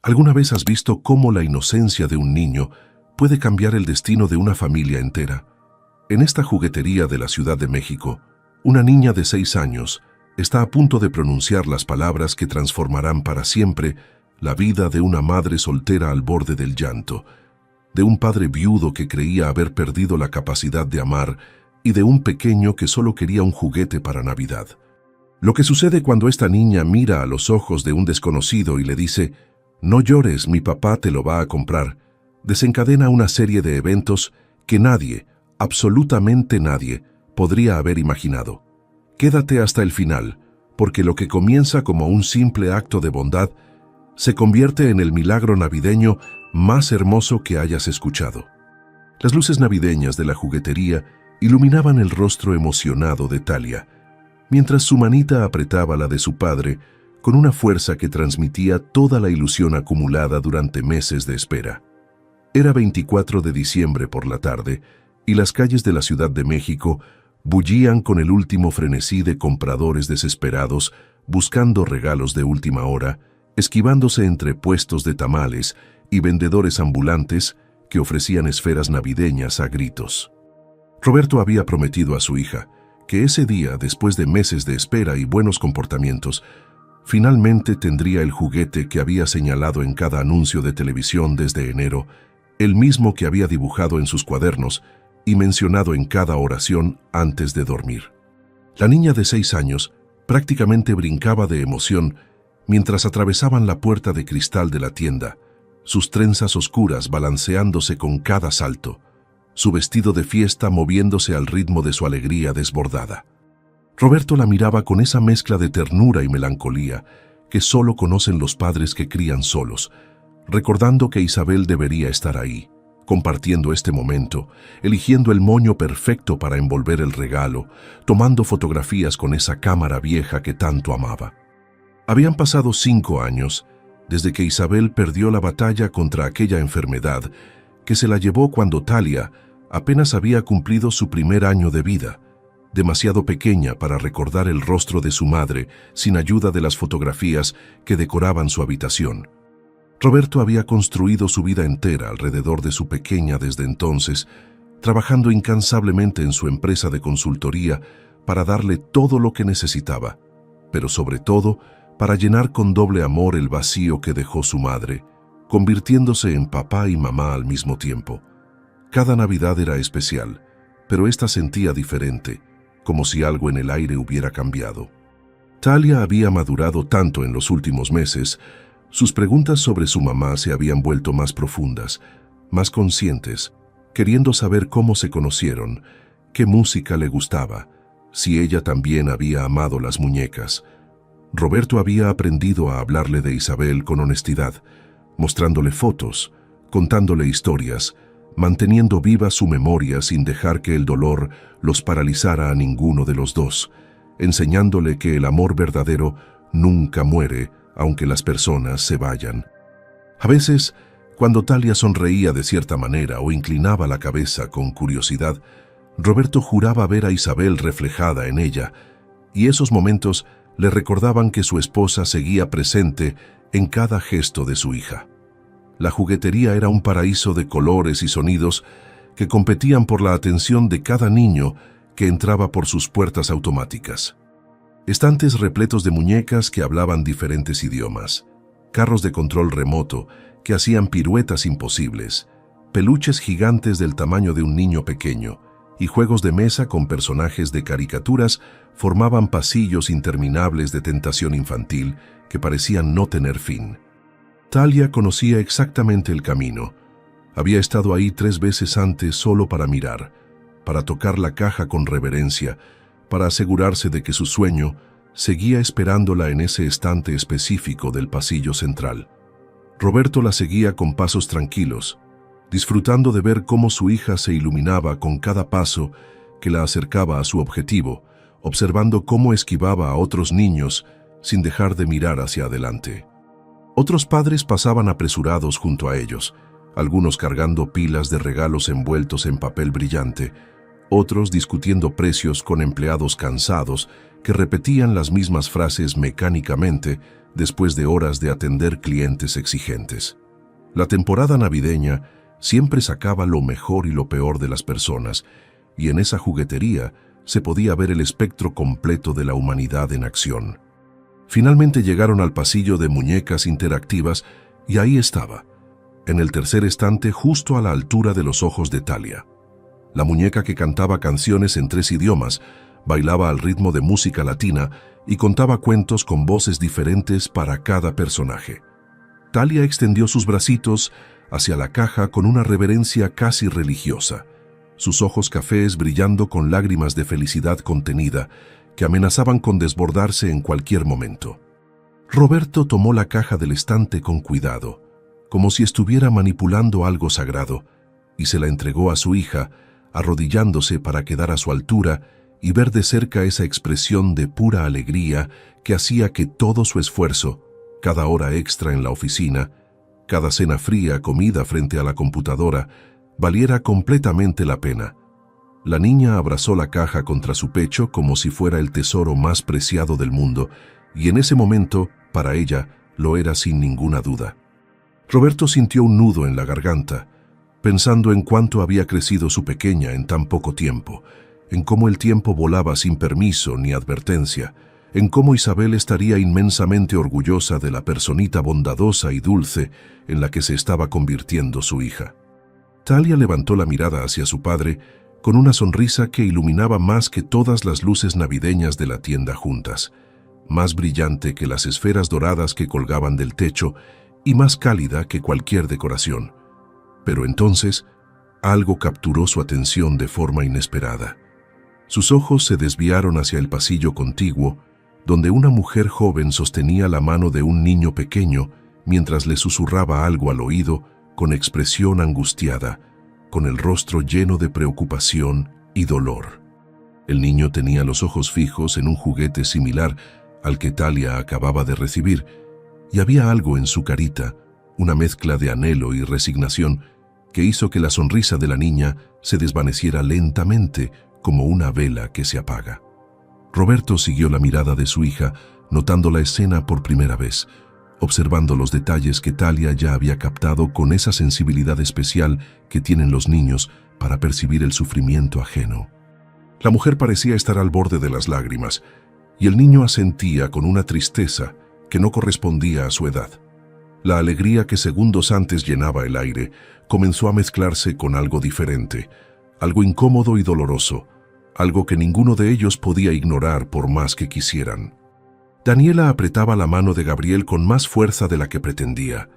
¿Alguna vez has visto cómo la inocencia de un niño puede cambiar el destino de una familia entera? En esta juguetería de la Ciudad de México, una niña de 6 años está a punto de pronunciar las palabras que transformarán para siempre la vida de una madre soltera al borde del llanto, de un padre viudo que creía haber perdido la capacidad de amar y de un pequeño que solo quería un juguete para Navidad. Lo que sucede cuando esta niña mira a los ojos de un desconocido y le dice: «No llores, mi papá te lo va a comprar», desencadena una serie de eventos que nadie, absolutamente nadie, podría haber imaginado. Quédate hasta el final, porque lo que comienza como un simple acto de bondad se convierte en el milagro navideño más hermoso que hayas escuchado. Las luces navideñas de la juguetería iluminaban el rostro emocionado de Talia, mientras su manita apretaba la de su padre con una fuerza que transmitía toda la ilusión acumulada durante meses de espera. Era 24 de diciembre por la tarde y las calles de la Ciudad de México bullían con el último frenesí de compradores desesperados buscando regalos de última hora, esquivándose entre puestos de tamales y vendedores ambulantes que ofrecían esferas navideñas a gritos. Roberto había prometido a su hija que ese día, después de meses de espera y buenos comportamientos, finalmente tendría el juguete que había señalado en cada anuncio de televisión desde enero, el mismo que había dibujado en sus cuadernos y mencionado en cada oración antes de dormir. La niña de 6 años prácticamente brincaba de emoción mientras atravesaban la puerta de cristal de la tienda, sus trenzas oscuras balanceándose con cada salto, su vestido de fiesta moviéndose al ritmo de su alegría desbordada. Roberto la miraba con esa mezcla de ternura y melancolía que solo conocen los padres que crían solos, recordando que Isabel debería estar ahí, compartiendo este momento, eligiendo el moño perfecto para envolver el regalo, tomando fotografías con esa cámara vieja que tanto amaba. Habían pasado 5 años desde que Isabel perdió la batalla contra aquella enfermedad que se la llevó cuando Talia apenas había cumplido su primer año de vida, demasiado pequeña para recordar el rostro de su madre sin ayuda de las fotografías que decoraban su habitación. Roberto había construido su vida entera alrededor de su pequeña desde entonces, trabajando incansablemente en su empresa de consultoría para darle todo lo que necesitaba, pero sobre todo para llenar con doble amor el vacío que dejó su madre, convirtiéndose en papá y mamá al mismo tiempo. Cada Navidad era especial, pero esta sentía diferente, como si algo en el aire hubiera cambiado. Talia había madurado tanto en los últimos meses. Sus preguntas sobre su mamá se habían vuelto más profundas, más conscientes, queriendo saber cómo se conocieron, qué música le gustaba, si ella también había amado las muñecas. Roberto había aprendido a hablarle de Isabel con honestidad, mostrándole fotos, contándole historias, manteniendo viva su memoria sin dejar que el dolor los paralizara a ninguno de los dos, enseñándole que el amor verdadero nunca muere, aunque las personas se vayan. A veces, cuando Talia sonreía de cierta manera o inclinaba la cabeza con curiosidad, Roberto juraba ver a Isabel reflejada en ella, y esos momentos le recordaban que su esposa seguía presente en cada gesto de su hija. La juguetería era un paraíso de colores y sonidos que competían por la atención de cada niño que entraba por sus puertas automáticas. Estantes repletos de muñecas que hablaban diferentes idiomas, carros de control remoto que hacían piruetas imposibles, peluches gigantes del tamaño de un niño pequeño y juegos de mesa con personajes de caricaturas formaban pasillos interminables de tentación infantil que parecían no tener fin. Talia conocía exactamente el camino. Había estado ahí 3 veces antes solo para mirar, para tocar la caja con reverencia, para asegurarse de que su sueño seguía esperándola en ese estante específico del pasillo central. Roberto la seguía con pasos tranquilos, disfrutando de ver cómo su hija se iluminaba con cada paso que la acercaba a su objetivo, observando cómo esquivaba a otros niños sin dejar de mirar hacia adelante. Otros padres pasaban apresurados junto a ellos, algunos cargando pilas de regalos envueltos en papel brillante, otros discutiendo precios con empleados cansados que repetían las mismas frases mecánicamente después de horas de atender clientes exigentes. La temporada navideña siempre sacaba lo mejor y lo peor de las personas, y en esa juguetería se podía ver el espectro completo de la humanidad en acción. Finalmente llegaron al pasillo de muñecas interactivas y ahí estaba, en el tercer estante justo a la altura de los ojos de Talia. La muñeca que cantaba canciones en 3 idiomas, bailaba al ritmo de música latina y contaba cuentos con voces diferentes para cada personaje. Talia extendió sus bracitos hacia la caja con una reverencia casi religiosa, sus ojos cafés brillando con lágrimas de felicidad contenida que amenazaban con desbordarse en cualquier momento. Roberto tomó la caja del estante con cuidado, como si estuviera manipulando algo sagrado, y se la entregó a su hija, arrodillándose para quedar a su altura y ver de cerca esa expresión de pura alegría que hacía que todo su esfuerzo, cada hora extra en la oficina, cada cena fría, comida frente a la computadora, valiera completamente la pena. La niña abrazó la caja contra su pecho como si fuera el tesoro más preciado del mundo, y en ese momento, para ella, lo era sin ninguna duda. Roberto sintió un nudo en la garganta, pensando en cuánto había crecido su pequeña en tan poco tiempo, en cómo el tiempo volaba sin permiso ni advertencia, en cómo Isabel estaría inmensamente orgullosa de la personita bondadosa y dulce en la que se estaba convirtiendo su hija. Talia levantó la mirada hacia su padre con una sonrisa que iluminaba más que todas las luces navideñas de la tienda juntas, más brillante que las esferas doradas que colgaban del techo y más cálida que cualquier decoración. Pero entonces, algo capturó su atención de forma inesperada. Sus ojos se desviaron hacia el pasillo contiguo, donde una mujer joven sostenía la mano de un niño pequeño mientras le susurraba algo al oído con expresión angustiada, con el rostro lleno de preocupación y dolor. El niño tenía los ojos fijos en un juguete similar al que Talia acababa de recibir, y había algo en su carita, una mezcla de anhelo y resignación, que hizo que la sonrisa de la niña se desvaneciera lentamente como una vela que se apaga. Roberto siguió la mirada de su hija, notando la escena por primera vez, observando los detalles que Talia ya había captado con esa sensibilidad especial que tienen los niños para percibir el sufrimiento ajeno. La mujer parecía estar al borde de las lágrimas, y el niño asentía con una tristeza que no correspondía a su edad. La alegría que segundos antes llenaba el aire comenzó a mezclarse con algo diferente, algo incómodo y doloroso, algo que ninguno de ellos podía ignorar por más que quisieran. Daniela apretaba la mano de Gabriel con más fuerza de la que pretendía,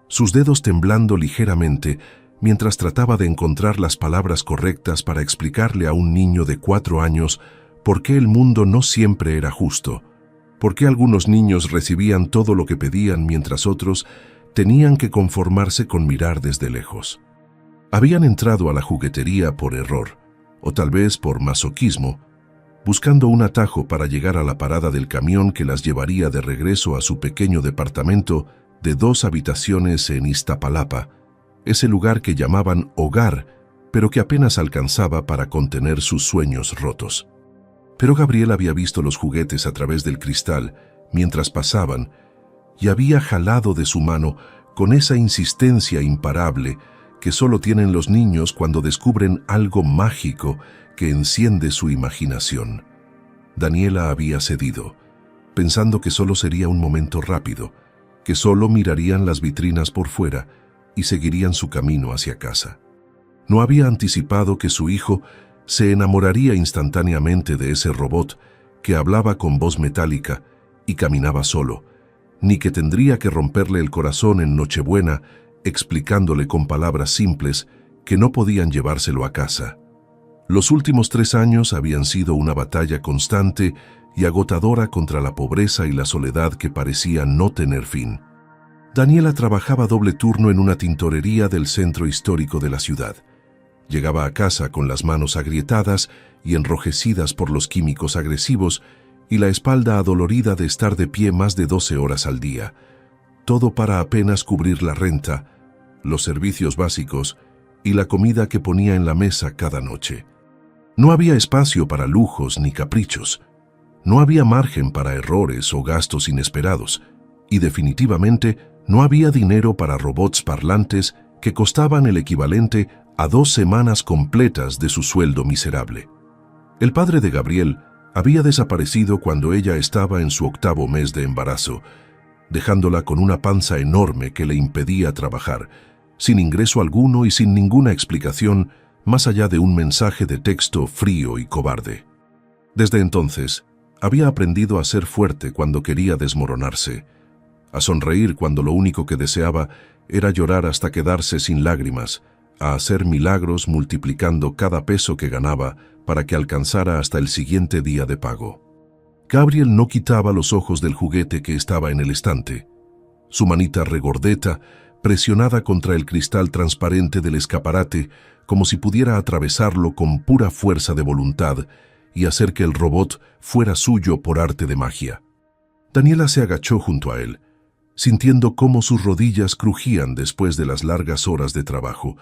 sus dedos temblando ligeramente mientras trataba de encontrar las palabras correctas para explicarle a un niño de 4 años por qué el mundo no siempre era justo, por qué algunos niños recibían todo lo que pedían mientras otros tenían que conformarse con mirar desde lejos. Habían entrado a la juguetería por error, o tal vez por masoquismo, buscando un atajo para llegar a la parada del camión que las llevaría de regreso a su pequeño departamento de 2 habitaciones en Iztapalapa, ese lugar que llamaban hogar, pero que apenas alcanzaba para contener sus sueños rotos. Pero Gabriel había visto los juguetes a través del cristal mientras pasaban y había jalado de su mano con esa insistencia imparable que solo tienen los niños cuando descubren algo mágico que enciende su imaginación. Daniela había cedido, pensando que solo sería un momento rápido, que solo mirarían las vitrinas por fuera y seguirían su camino hacia casa. No había anticipado que su hijo se enamoraría instantáneamente de ese robot que hablaba con voz metálica y caminaba solo, ni que tendría que romperle el corazón en Nochebuena explicándole con palabras simples que no podían llevárselo a casa. Los últimos 3 años habían sido una batalla constante y agotadora contra la pobreza y la soledad que parecía no tener fin. Daniela trabajaba doble turno en una tintorería del centro histórico de la ciudad. Llegaba a casa con las manos agrietadas y enrojecidas por los químicos agresivos y la espalda adolorida de estar de pie más de 12 horas al día. Todo para apenas cubrir la renta, los servicios básicos y la comida que ponía en la mesa cada noche. No había espacio para lujos ni caprichos. No había margen para errores o gastos inesperados. y definitivamente no había dinero para robots parlantes que costaban el equivalente a 2 semanas completas de su sueldo miserable. El padre de Gabriel había desaparecido cuando ella estaba en su 8º mes de embarazo, dejándola con una panza enorme que le impedía trabajar, sin ingreso alguno y sin ninguna explicación más allá de un mensaje de texto frío y cobarde. Desde entonces, había aprendido a ser fuerte cuando quería desmoronarse, a sonreír cuando lo único que deseaba era llorar hasta quedarse sin lágrimas, a hacer milagros multiplicando cada peso que ganaba para que alcanzara hasta el siguiente día de pago. Gabriel no quitaba los ojos del juguete que estaba en el estante. Su manita regordeta, presionada contra el cristal transparente del escaparate, como si pudiera atravesarlo con pura fuerza de voluntad y hacer que el robot fuera suyo por arte de magia. Daniela se agachó junto a él, sintiendo cómo sus rodillas crujían después de las largas horas de trabajo,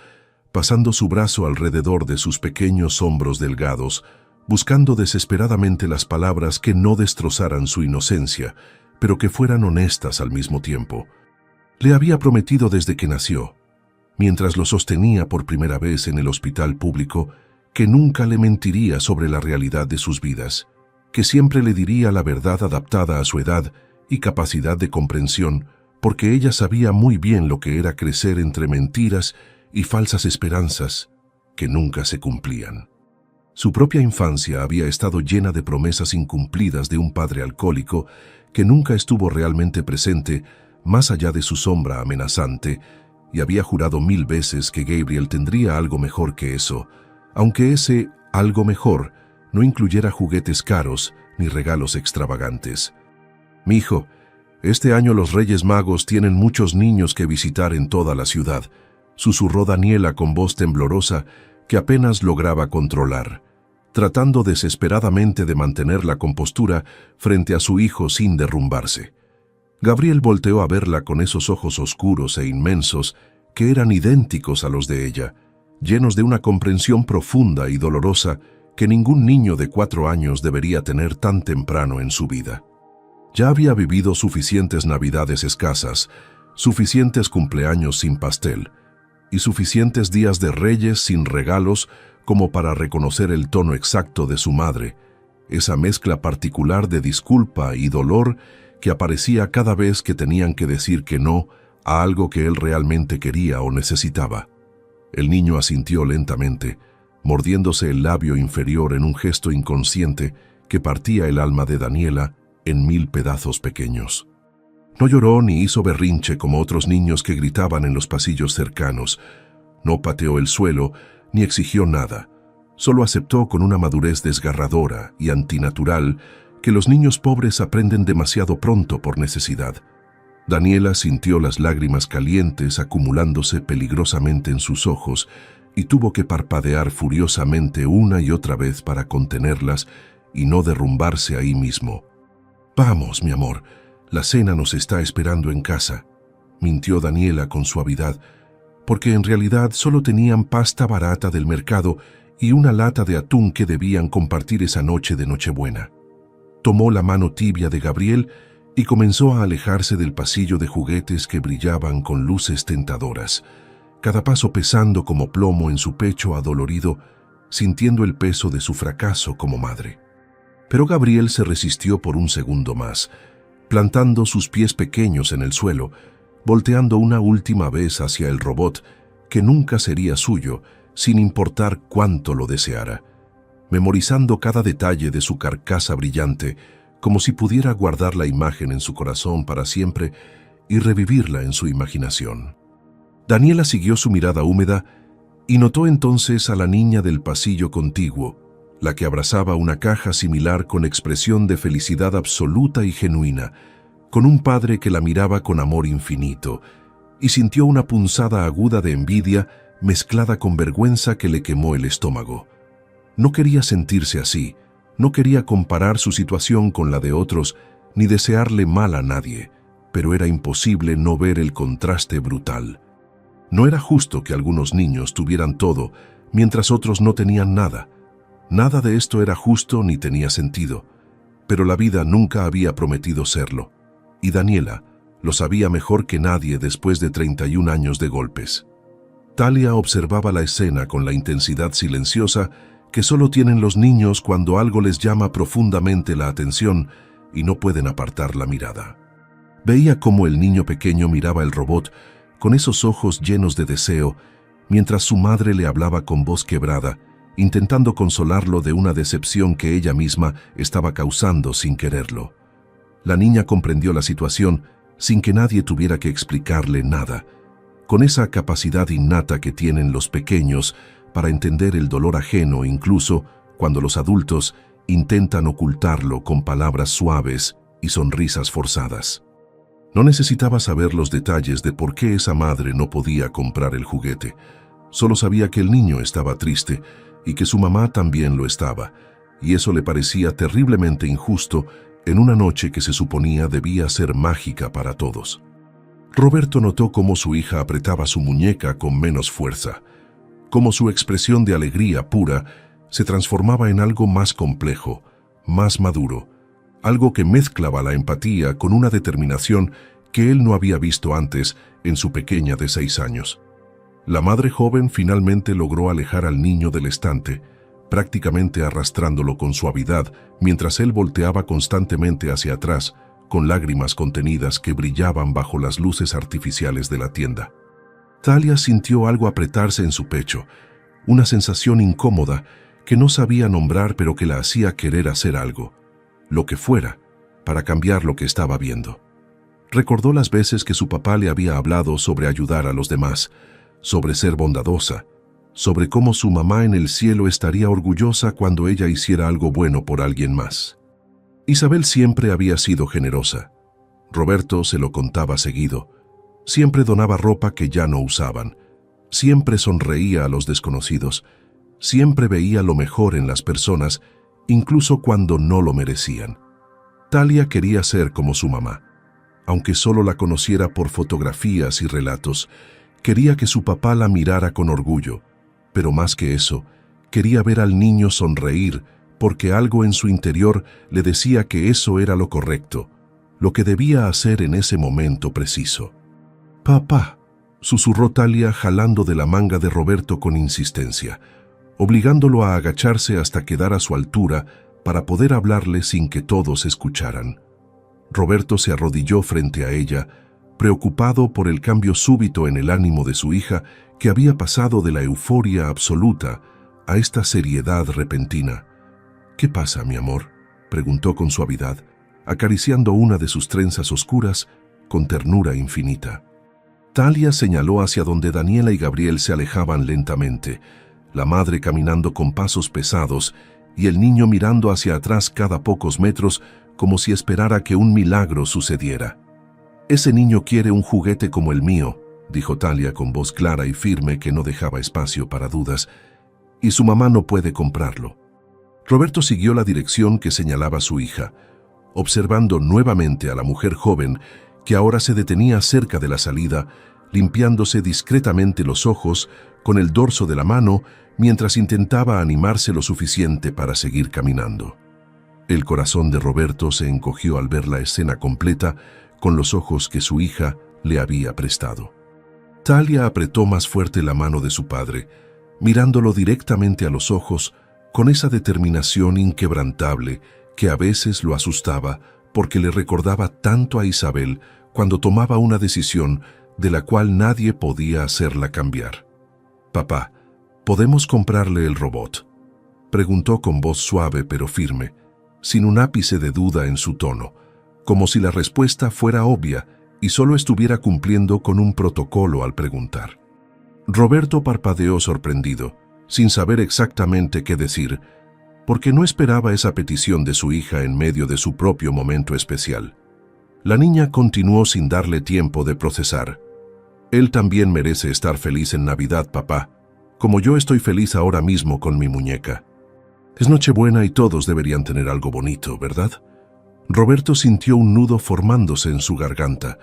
pasando su brazo alrededor de sus pequeños hombros delgados, buscando desesperadamente las palabras que no destrozaran su inocencia, pero que fueran honestas al mismo tiempo. Le había prometido desde que nació, mientras lo sostenía por primera vez en el hospital público, que nunca le mentiría sobre la realidad de sus vidas, que siempre le diría la verdad adaptada a su edad y capacidad de comprensión, porque ella sabía muy bien lo que era crecer entre mentiras y falsas esperanzas que nunca se cumplían. Su propia infancia había estado llena de promesas incumplidas de un padre alcohólico que nunca estuvo realmente presente más allá de su sombra amenazante, y había jurado 1000 veces que Gabriel tendría algo mejor que eso, aunque ese algo mejor no incluyera juguetes caros ni regalos extravagantes. «Mijo, este año los Reyes Magos tienen muchos niños que visitar en toda la ciudad», susurró Daniela con voz temblorosa que apenas lograba controlar, tratando desesperadamente de mantener la compostura frente a su hijo sin derrumbarse. Gabriel volteó a verla con esos ojos oscuros e inmensos que eran idénticos a los de ella, llenos de una comprensión profunda y dolorosa que ningún niño de 4 años debería tener tan temprano en su vida. Ya había vivido suficientes navidades escasas, suficientes cumpleaños sin pastel y suficientes días de Reyes sin regalos como para reconocer el tono exacto de su madre, esa mezcla particular de disculpa y dolor que aparecía cada vez que tenían que decir que no a algo que él realmente quería o necesitaba. El niño asintió lentamente, mordiéndose el labio inferior en un gesto inconsciente que partía el alma de Daniela en 1000 pedazos pequeños. No lloró ni hizo berrinche como otros niños que gritaban en los pasillos cercanos. No pateó el suelo ni exigió nada. Solo aceptó con una madurez desgarradora y antinatural que los niños pobres aprenden demasiado pronto por necesidad. Daniela sintió las lágrimas calientes acumulándose peligrosamente en sus ojos y tuvo que parpadear furiosamente una y otra vez para contenerlas y no derrumbarse ahí mismo. «Vamos, mi amor, la cena nos está esperando en casa», mintió Daniela con suavidad, porque en realidad solo tenían pasta barata del mercado y una lata de atún que debían compartir esa noche de Nochebuena. Tomó la mano tibia de Gabriel y comenzó a alejarse del pasillo de juguetes que brillaban con luces tentadoras, cada paso pesando como plomo en su pecho adolorido, sintiendo el peso de su fracaso como madre. Pero Gabriel se resistió por un segundo más, plantando sus pies pequeños en el suelo, volteando una última vez hacia el robot, que nunca sería suyo, sin importar cuánto lo deseara, memorizando cada detalle de su carcasa brillante, como si pudiera guardar la imagen en su corazón para siempre y revivirla en su imaginación. Daniela siguió su mirada húmeda y notó entonces a la niña del pasillo contiguo, la que abrazaba una caja similar con expresión de felicidad absoluta y genuina, con un padre que la miraba con amor infinito, y sintió una punzada aguda de envidia mezclada con vergüenza que le quemó el estómago. No quería sentirse así, no quería comparar su situación con la de otros, ni desearle mal a nadie, pero era imposible no ver el contraste brutal. No era justo que algunos niños tuvieran todo, mientras otros no tenían nada. Nada de esto era justo ni tenía sentido, pero la vida nunca había prometido serlo, y Daniela, Lo sabía mejor que nadie después de 31 años de golpes. Talia observaba la escena con la intensidad silenciosa que solo tienen los niños cuando algo les llama profundamente la atención y no pueden apartar la mirada. Veía cómo el niño pequeño miraba el robot con esos ojos llenos de deseo, mientras su madre le hablaba con voz quebrada, intentando consolarlo de una decepción que ella misma estaba causando sin quererlo. La niña comprendió la situación sin que nadie tuviera que explicarle nada, con esa capacidad innata que tienen los pequeños para entender el dolor ajeno incluso cuando los adultos intentan ocultarlo con palabras suaves y sonrisas forzadas. No necesitaba saber los detalles de por qué esa madre no podía comprar el juguete. Solo sabía que el niño estaba triste y que su mamá también lo estaba, y eso le parecía terriblemente injusto en una noche que se suponía debía ser mágica para todos. Roberto notó cómo su hija apretaba su muñeca con menos fuerza, cómo su expresión de alegría pura se transformaba en algo más complejo, más maduro, algo que mezclaba la empatía con una determinación que él no había visto antes en su pequeña de 6 años. La madre joven finalmente logró alejar al niño del estante, prácticamente arrastrándolo con suavidad mientras él volteaba constantemente hacia atrás, con lágrimas contenidas que brillaban bajo las luces artificiales de la tienda. Talia sintió algo apretarse en su pecho, una sensación incómoda que no sabía nombrar pero que la hacía querer hacer algo, lo que fuera, para cambiar lo que estaba viendo. Recordó las veces que su papá le había hablado sobre ayudar a los demás, sobre ser bondadosa, sobre cómo su mamá en el cielo estaría orgullosa cuando ella hiciera algo bueno por alguien más. Isabel siempre había sido generosa. Roberto se lo contaba seguido. Siempre donaba ropa que ya no usaban. Siempre sonreía a los desconocidos. Siempre veía lo mejor en las personas, incluso cuando no lo merecían. Talia quería ser como su mamá. Aunque solo la conociera por fotografías y relatos, quería que su papá la mirara con orgullo. Pero más que eso, quería ver al niño sonreír porque algo en su interior le decía que eso era lo correcto, lo que debía hacer en ese momento preciso. «Papá», susurró Talia jalando de la manga de Roberto con insistencia, obligándolo a agacharse hasta quedar a su altura para poder hablarle sin que todos escucharan. Roberto se arrodilló frente a ella, preocupado por el cambio súbito en el ánimo de su hija que había pasado de la euforia absoluta a esta seriedad repentina. «¿Qué pasa, mi amor?», preguntó con suavidad, acariciando una de sus trenzas oscuras con ternura infinita. Talia señaló hacia donde Daniela y Gabriel se alejaban lentamente, la madre caminando con pasos pesados y el niño mirando hacia atrás cada pocos metros como si esperara que un milagro sucediera. «Ese niño quiere un juguete como el mío», dijo Talia con voz clara y firme que no dejaba espacio para dudas, «y su mamá no puede comprarlo». Roberto siguió la dirección que señalaba su hija, observando nuevamente a la mujer joven que ahora se detenía cerca de la salida, limpiándose discretamente los ojos con el dorso de la mano mientras intentaba animarse lo suficiente para seguir caminando. El corazón de Roberto se encogió al ver la escena completa con los ojos que su hija le había prestado. Talia apretó más fuerte la mano de su padre, mirándolo directamente a los ojos con esa determinación inquebrantable que a veces lo asustaba porque le recordaba tanto a Isabel cuando tomaba una decisión de la cual nadie podía hacerla cambiar. «Papá, ¿podemos comprarle el robot?», preguntó con voz suave pero firme, sin un ápice de duda en su tono, como si la respuesta fuera obvia y solo estuviera cumpliendo con un protocolo al preguntar. Roberto parpadeó sorprendido, sin saber exactamente qué decir, porque no esperaba esa petición de su hija en medio de su propio momento especial. La niña continuó sin darle tiempo de procesar. «Él también merece estar feliz en Navidad, papá, como yo estoy feliz ahora mismo con mi muñeca. Es Nochebuena y todos deberían tener algo bonito, ¿verdad?». Roberto sintió un nudo formándose en su garganta,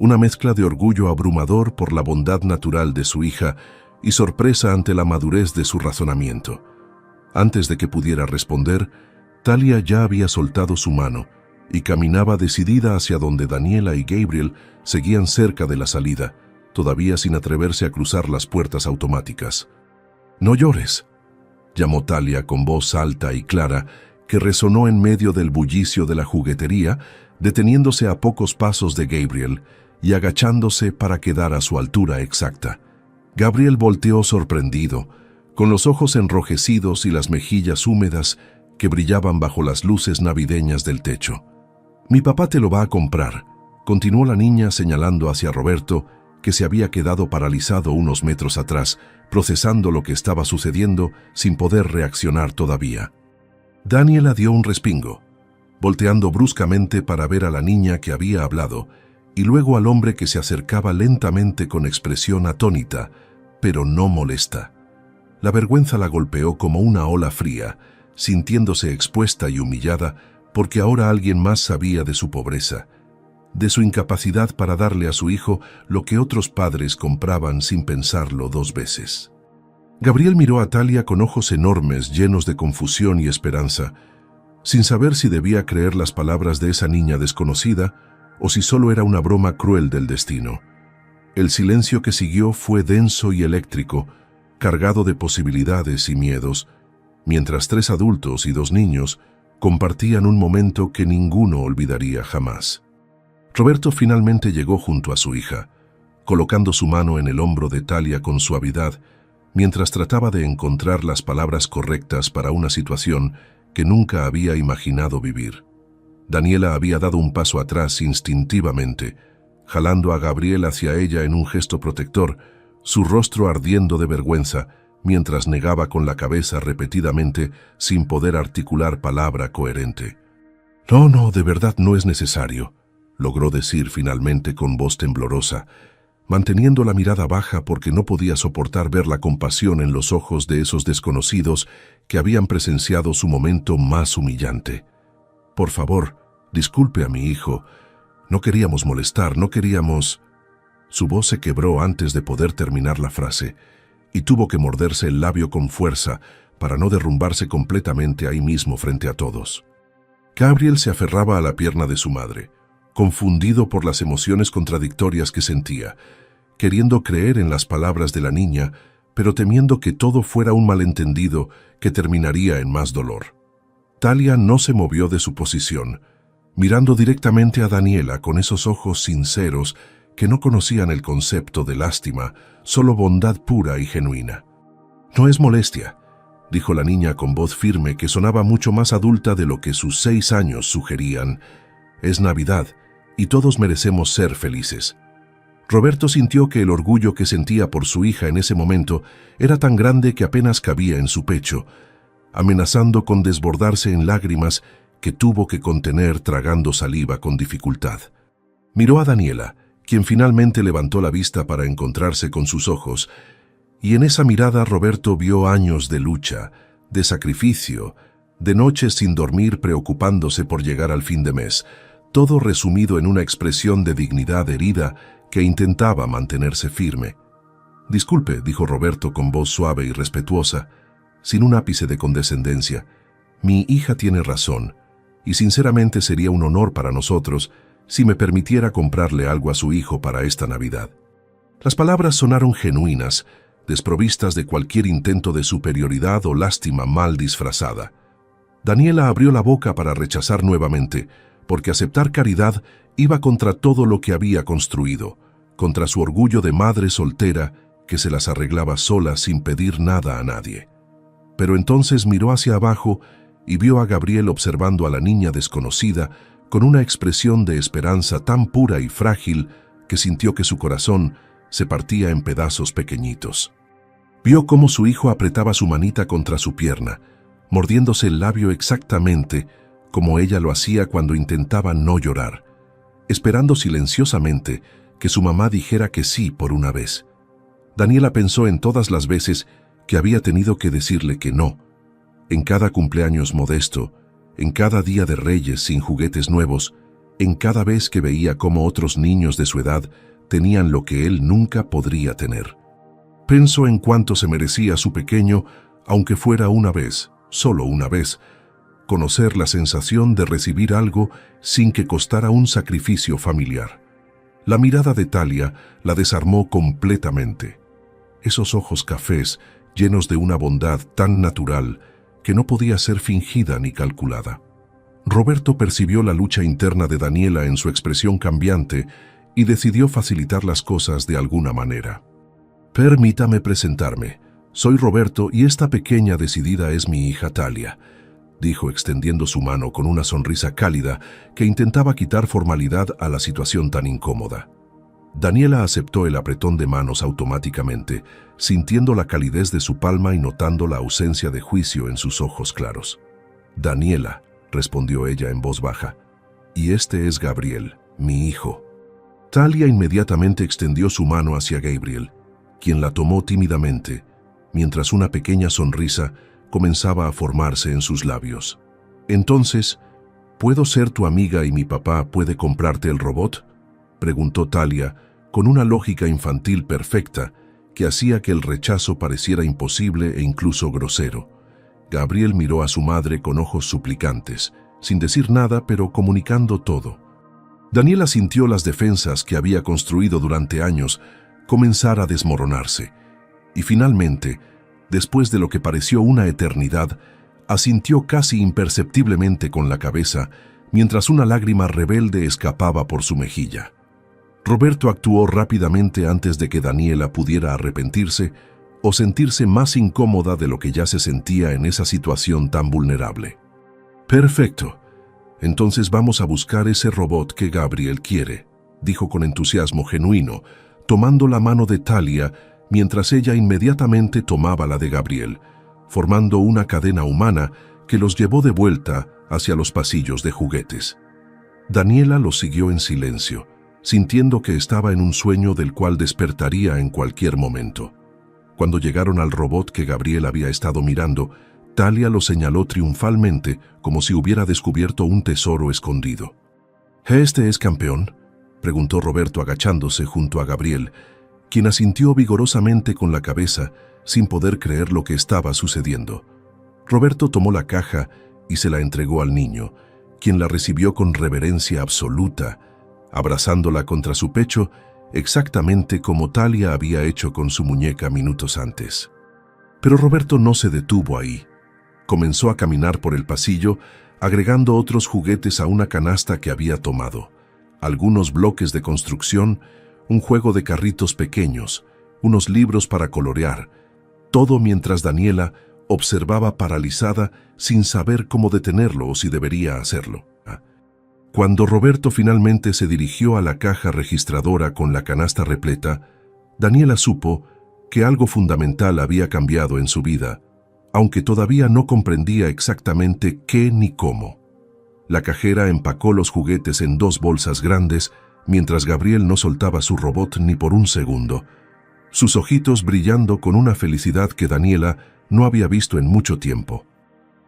una mezcla de orgullo abrumador por la bondad natural de su hija y sorpresa ante la madurez de su razonamiento. Antes de que pudiera responder, Talia ya había soltado su mano y caminaba decidida hacia donde Daniela y Gabriel seguían cerca de la salida, todavía sin atreverse a cruzar las puertas automáticas. «No llores», llamó Talia con voz alta y clara, que resonó en medio del bullicio de la juguetería, deteniéndose a pocos pasos de Gabriel y agachándose para quedar a su altura exacta. Gabriel volteó sorprendido, con los ojos enrojecidos y las mejillas húmedas que brillaban bajo las luces navideñas del techo. «Mi papá te lo va a comprar», continuó la niña señalando hacia Roberto, que se había quedado paralizado unos metros atrás, procesando lo que estaba sucediendo sin poder reaccionar todavía. Daniela dio un respingo, volteando bruscamente para ver a la niña que había hablado y luego al hombre que se acercaba lentamente con expresión atónita, pero no molesta. La vergüenza la golpeó como una ola fría, sintiéndose expuesta y humillada porque ahora alguien más sabía de su pobreza, de su incapacidad para darle a su hijo lo que otros padres compraban sin pensarlo dos veces. Gabriel miró a Talia con ojos enormes llenos de confusión y esperanza, sin saber si debía creer las palabras de esa niña desconocida o si solo era una broma cruel del destino. El silencio que siguió fue denso y eléctrico, cargado de posibilidades y miedos, mientras 3 adultos y 2 niños compartían un momento que ninguno olvidaría jamás. Roberto finalmente llegó junto a su hija, colocando su mano en el hombro de Talia con suavidad, mientras trataba de encontrar las palabras correctas para una situación que nunca había imaginado vivir. Daniela había dado un paso atrás instintivamente, jalando a Gabriel hacia ella en un gesto protector, su rostro ardiendo de vergüenza, mientras negaba con la cabeza repetidamente sin poder articular palabra coherente. «No, de verdad no es necesario», logró decir finalmente con voz temblorosa, manteniendo la mirada baja porque no podía soportar ver la compasión en los ojos de esos desconocidos que habían presenciado su momento más humillante. «Por favor, disculpe a mi hijo. No queríamos molestar, no queríamos...» Su voz se quebró antes de poder terminar la frase, y tuvo que morderse el labio con fuerza para no derrumbarse completamente ahí mismo frente a todos. Gabriel se aferraba a la pierna de su madre, confundido por las emociones contradictorias que sentía, queriendo creer en las palabras de la niña, pero temiendo que todo fuera un malentendido que terminaría en más dolor. Talia no se movió de su posición, mirando directamente a Daniela con esos ojos sinceros que no conocían el concepto de lástima, solo bondad pura y genuina. «No es molestia», dijo la niña con voz firme que sonaba mucho más adulta de lo que sus 6 años sugerían. «Es Navidad, y todos merecemos ser felices». Roberto sintió que el orgullo que sentía por su hija en ese momento era tan grande que apenas cabía en su pecho, amenazando con desbordarse en lágrimas que tuvo que contener tragando saliva con dificultad. Miró a Daniela, quien finalmente levantó la vista para encontrarse con sus ojos, y en esa mirada Roberto vio años de lucha, de sacrificio, de noches sin dormir preocupándose por llegar al fin de mes, todo resumido en una expresión de dignidad herida que intentaba mantenerse firme. «Disculpe», dijo Roberto con voz suave y respetuosa, sin un ápice de condescendencia. «Mi hija tiene razón, y sinceramente sería un honor para nosotros si me permitiera comprarle algo a su hijo para esta Navidad». Las palabras sonaron genuinas, desprovistas de cualquier intento de superioridad o lástima mal disfrazada. Daniela abrió la boca para rechazar nuevamente, porque aceptar caridad iba contra todo lo que había construido, contra su orgullo de madre soltera que se las arreglaba sola sin pedir nada a nadie. Pero entonces miró hacia abajo y vio a Gabriel observando a la niña desconocida con una expresión de esperanza tan pura y frágil que sintió que su corazón se partía en pedazos pequeñitos. Vio cómo su hijo apretaba su manita contra su pierna, mordiéndose el labio exactamente como ella lo hacía cuando intentaba no llorar, esperando silenciosamente que su mamá dijera que sí por una vez. Daniela pensó en todas las veces que había tenido que decirle que no, en cada cumpleaños modesto, en cada día de Reyes sin juguetes nuevos, en cada vez que veía cómo otros niños de su edad tenían lo que él nunca podría tener. Pensó en cuánto se merecía su pequeño, aunque fuera una vez, solo una vez, conocer la sensación de recibir algo sin que costara un sacrificio familiar. La mirada de Talia la desarmó completamente. Esos ojos cafés, llenos de una bondad tan natural que no podía ser fingida ni calculada. Roberto percibió la lucha interna de Daniela en su expresión cambiante y decidió facilitar las cosas de alguna manera. «Permítame presentarme. Soy Roberto y esta pequeña decidida es mi hija Talia», dijo extendiendo su mano con una sonrisa cálida que intentaba quitar formalidad a la situación tan incómoda. Daniela aceptó el apretón de manos automáticamente, sintiendo la calidez de su palma y notando la ausencia de juicio en sus ojos claros. «Daniela», respondió ella en voz baja, «y este es Gabriel, mi hijo». Talia inmediatamente extendió su mano hacia Gabriel, quien la tomó tímidamente, mientras una pequeña sonrisa comenzaba a formarse en sus labios. «Entonces, ¿puedo ser tu amiga y mi papá puede comprarte el robot?», preguntó Talia con una lógica infantil perfecta que hacía que el rechazo pareciera imposible e incluso grosero. Gabriel miró a su madre con ojos suplicantes, sin decir nada pero comunicando todo. Daniela sintió las defensas que había construido durante años comenzar a desmoronarse, y finalmente, después de lo que pareció una eternidad, asintió casi imperceptiblemente con la cabeza, mientras una lágrima rebelde escapaba por su mejilla. Roberto actuó rápidamente antes de que Daniela pudiera arrepentirse o sentirse más incómoda de lo que ya se sentía en esa situación tan vulnerable. «Perfecto. Entonces vamos a buscar ese robot que Gabriel quiere», dijo con entusiasmo genuino, tomando la mano de Talia mientras ella inmediatamente tomaba la de Gabriel, formando una cadena humana que los llevó de vuelta hacia los pasillos de juguetes. Daniela los siguió en silencio, sintiendo que estaba en un sueño del cual despertaría en cualquier momento. Cuando llegaron al robot que Gabriel había estado mirando, Talia lo señaló triunfalmente como si hubiera descubierto un tesoro escondido. «¿Este es campeón?», preguntó Roberto agachándose junto a Gabriel, quien asintió vigorosamente con la cabeza sin poder creer lo que estaba sucediendo. Roberto tomó la caja y se la entregó al niño, quien la recibió con reverencia absoluta, abrazándola contra su pecho exactamente como Talia había hecho con su muñeca minutos antes. Pero Roberto no se detuvo ahí. Comenzó a caminar por el pasillo, agregando otros juguetes a una canasta que había tomado, algunos bloques de construcción, un juego de carritos pequeños, unos libros para colorear, todo mientras Daniela observaba paralizada sin saber cómo detenerlo o si debería hacerlo. Cuando Roberto finalmente se dirigió a la caja registradora con la canasta repleta, Daniela supo que algo fundamental había cambiado en su vida, aunque todavía no comprendía exactamente qué ni cómo. La cajera empacó los juguetes en 2 bolsas grandes, mientras Gabriel no soltaba su robot ni por un segundo, sus ojitos brillando con una felicidad que Daniela no había visto en mucho tiempo.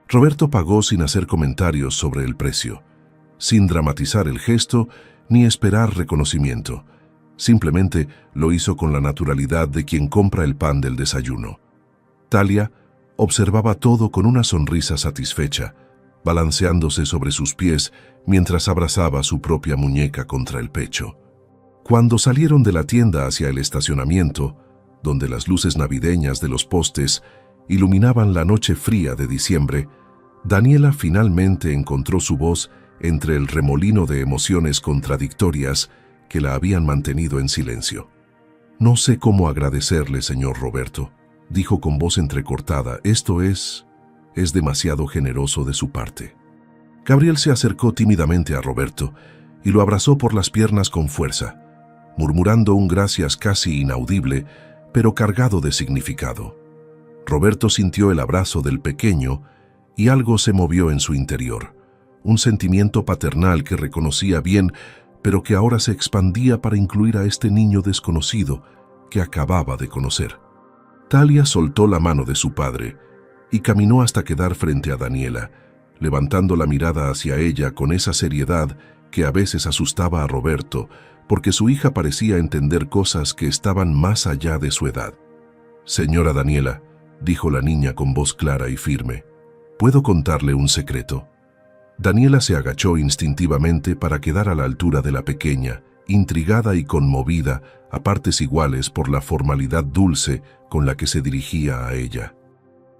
Roberto pagó sin hacer comentarios sobre el precio, sin dramatizar el gesto ni esperar reconocimiento. Simplemente lo hizo con la naturalidad de quien compra el pan del desayuno. Talia observaba todo con una sonrisa satisfecha, balanceándose sobre sus pies mientras abrazaba su propia muñeca contra el pecho. Cuando salieron de la tienda hacia el estacionamiento, donde las luces navideñas de los postes iluminaban la noche fría de diciembre, Daniela finalmente encontró su voz entre el remolino de emociones contradictorias que la habían mantenido en silencio. «No sé cómo agradecerle, señor Roberto», dijo con voz entrecortada. «Esto es demasiado generoso de su parte». Gabriel se acercó tímidamente a Roberto y lo abrazó por las piernas con fuerza, murmurando un gracias casi inaudible, pero cargado de significado. Roberto sintió el abrazo del pequeño y algo se movió en su interior, un sentimiento paternal que reconocía bien, pero que ahora se expandía para incluir a este niño desconocido que acababa de conocer. Talia soltó la mano de su padre y caminó hasta quedar frente a Daniela, levantando la mirada hacia ella con esa seriedad que a veces asustaba a Roberto, porque su hija parecía entender cosas que estaban más allá de su edad. «Señora Daniela», dijo la niña con voz clara y firme, ¿Puedo contarle un secreto? Daniela se agachó instintivamente para quedar a la altura de la pequeña, intrigada y conmovida a partes iguales por la formalidad dulce con la que se dirigía a ella.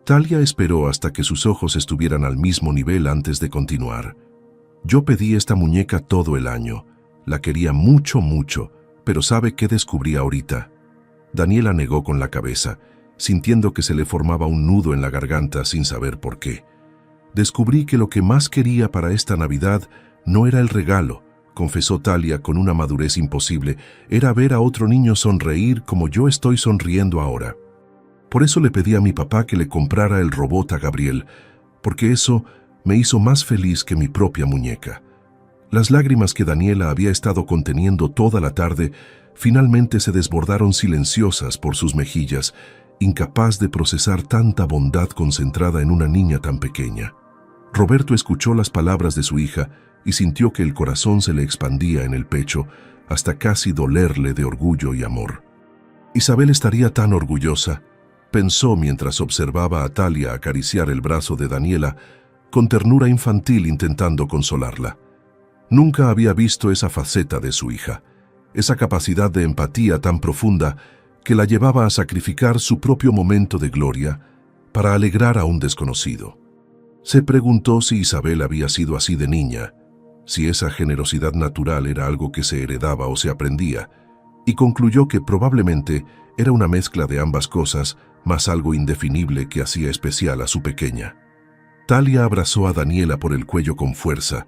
Talia esperó hasta que sus ojos estuvieran al mismo nivel antes de continuar. Yo pedí esta muñeca todo el año. La quería mucho, mucho, pero ¿sabe qué descubrí ahorita? Daniela negó con la cabeza, sintiendo que se le formaba un nudo en la garganta sin saber por qué. Descubrí que lo que más quería para esta Navidad no era el regalo, confesó Talia con una madurez imposible, era ver a otro niño sonreír como yo estoy sonriendo ahora. Por eso le pedí a mi papá que le comprara el robot a Gabriel, porque eso me hizo más feliz que mi propia muñeca. Las lágrimas que Daniela había estado conteniendo toda la tarde finalmente se desbordaron silenciosas por sus mejillas, incapaz de procesar tanta bondad concentrada en una niña tan pequeña. Roberto escuchó las palabras de su hija y sintió que el corazón se le expandía en el pecho hasta casi dolerle de orgullo y amor. Isabel estaría tan orgullosa, pensó mientras observaba a Talia acariciar el brazo de Daniela con ternura infantil intentando consolarla. Nunca había visto esa faceta de su hija, esa capacidad de empatía tan profunda que la llevaba a sacrificar su propio momento de gloria para alegrar a un desconocido. Se preguntó si Isabel había sido así de niña, si esa generosidad natural era algo que se heredaba o se aprendía, y concluyó que probablemente era una mezcla de ambas cosas, más algo indefinible que hacía especial a su pequeña. Talia abrazó a Daniela por el cuello con fuerza,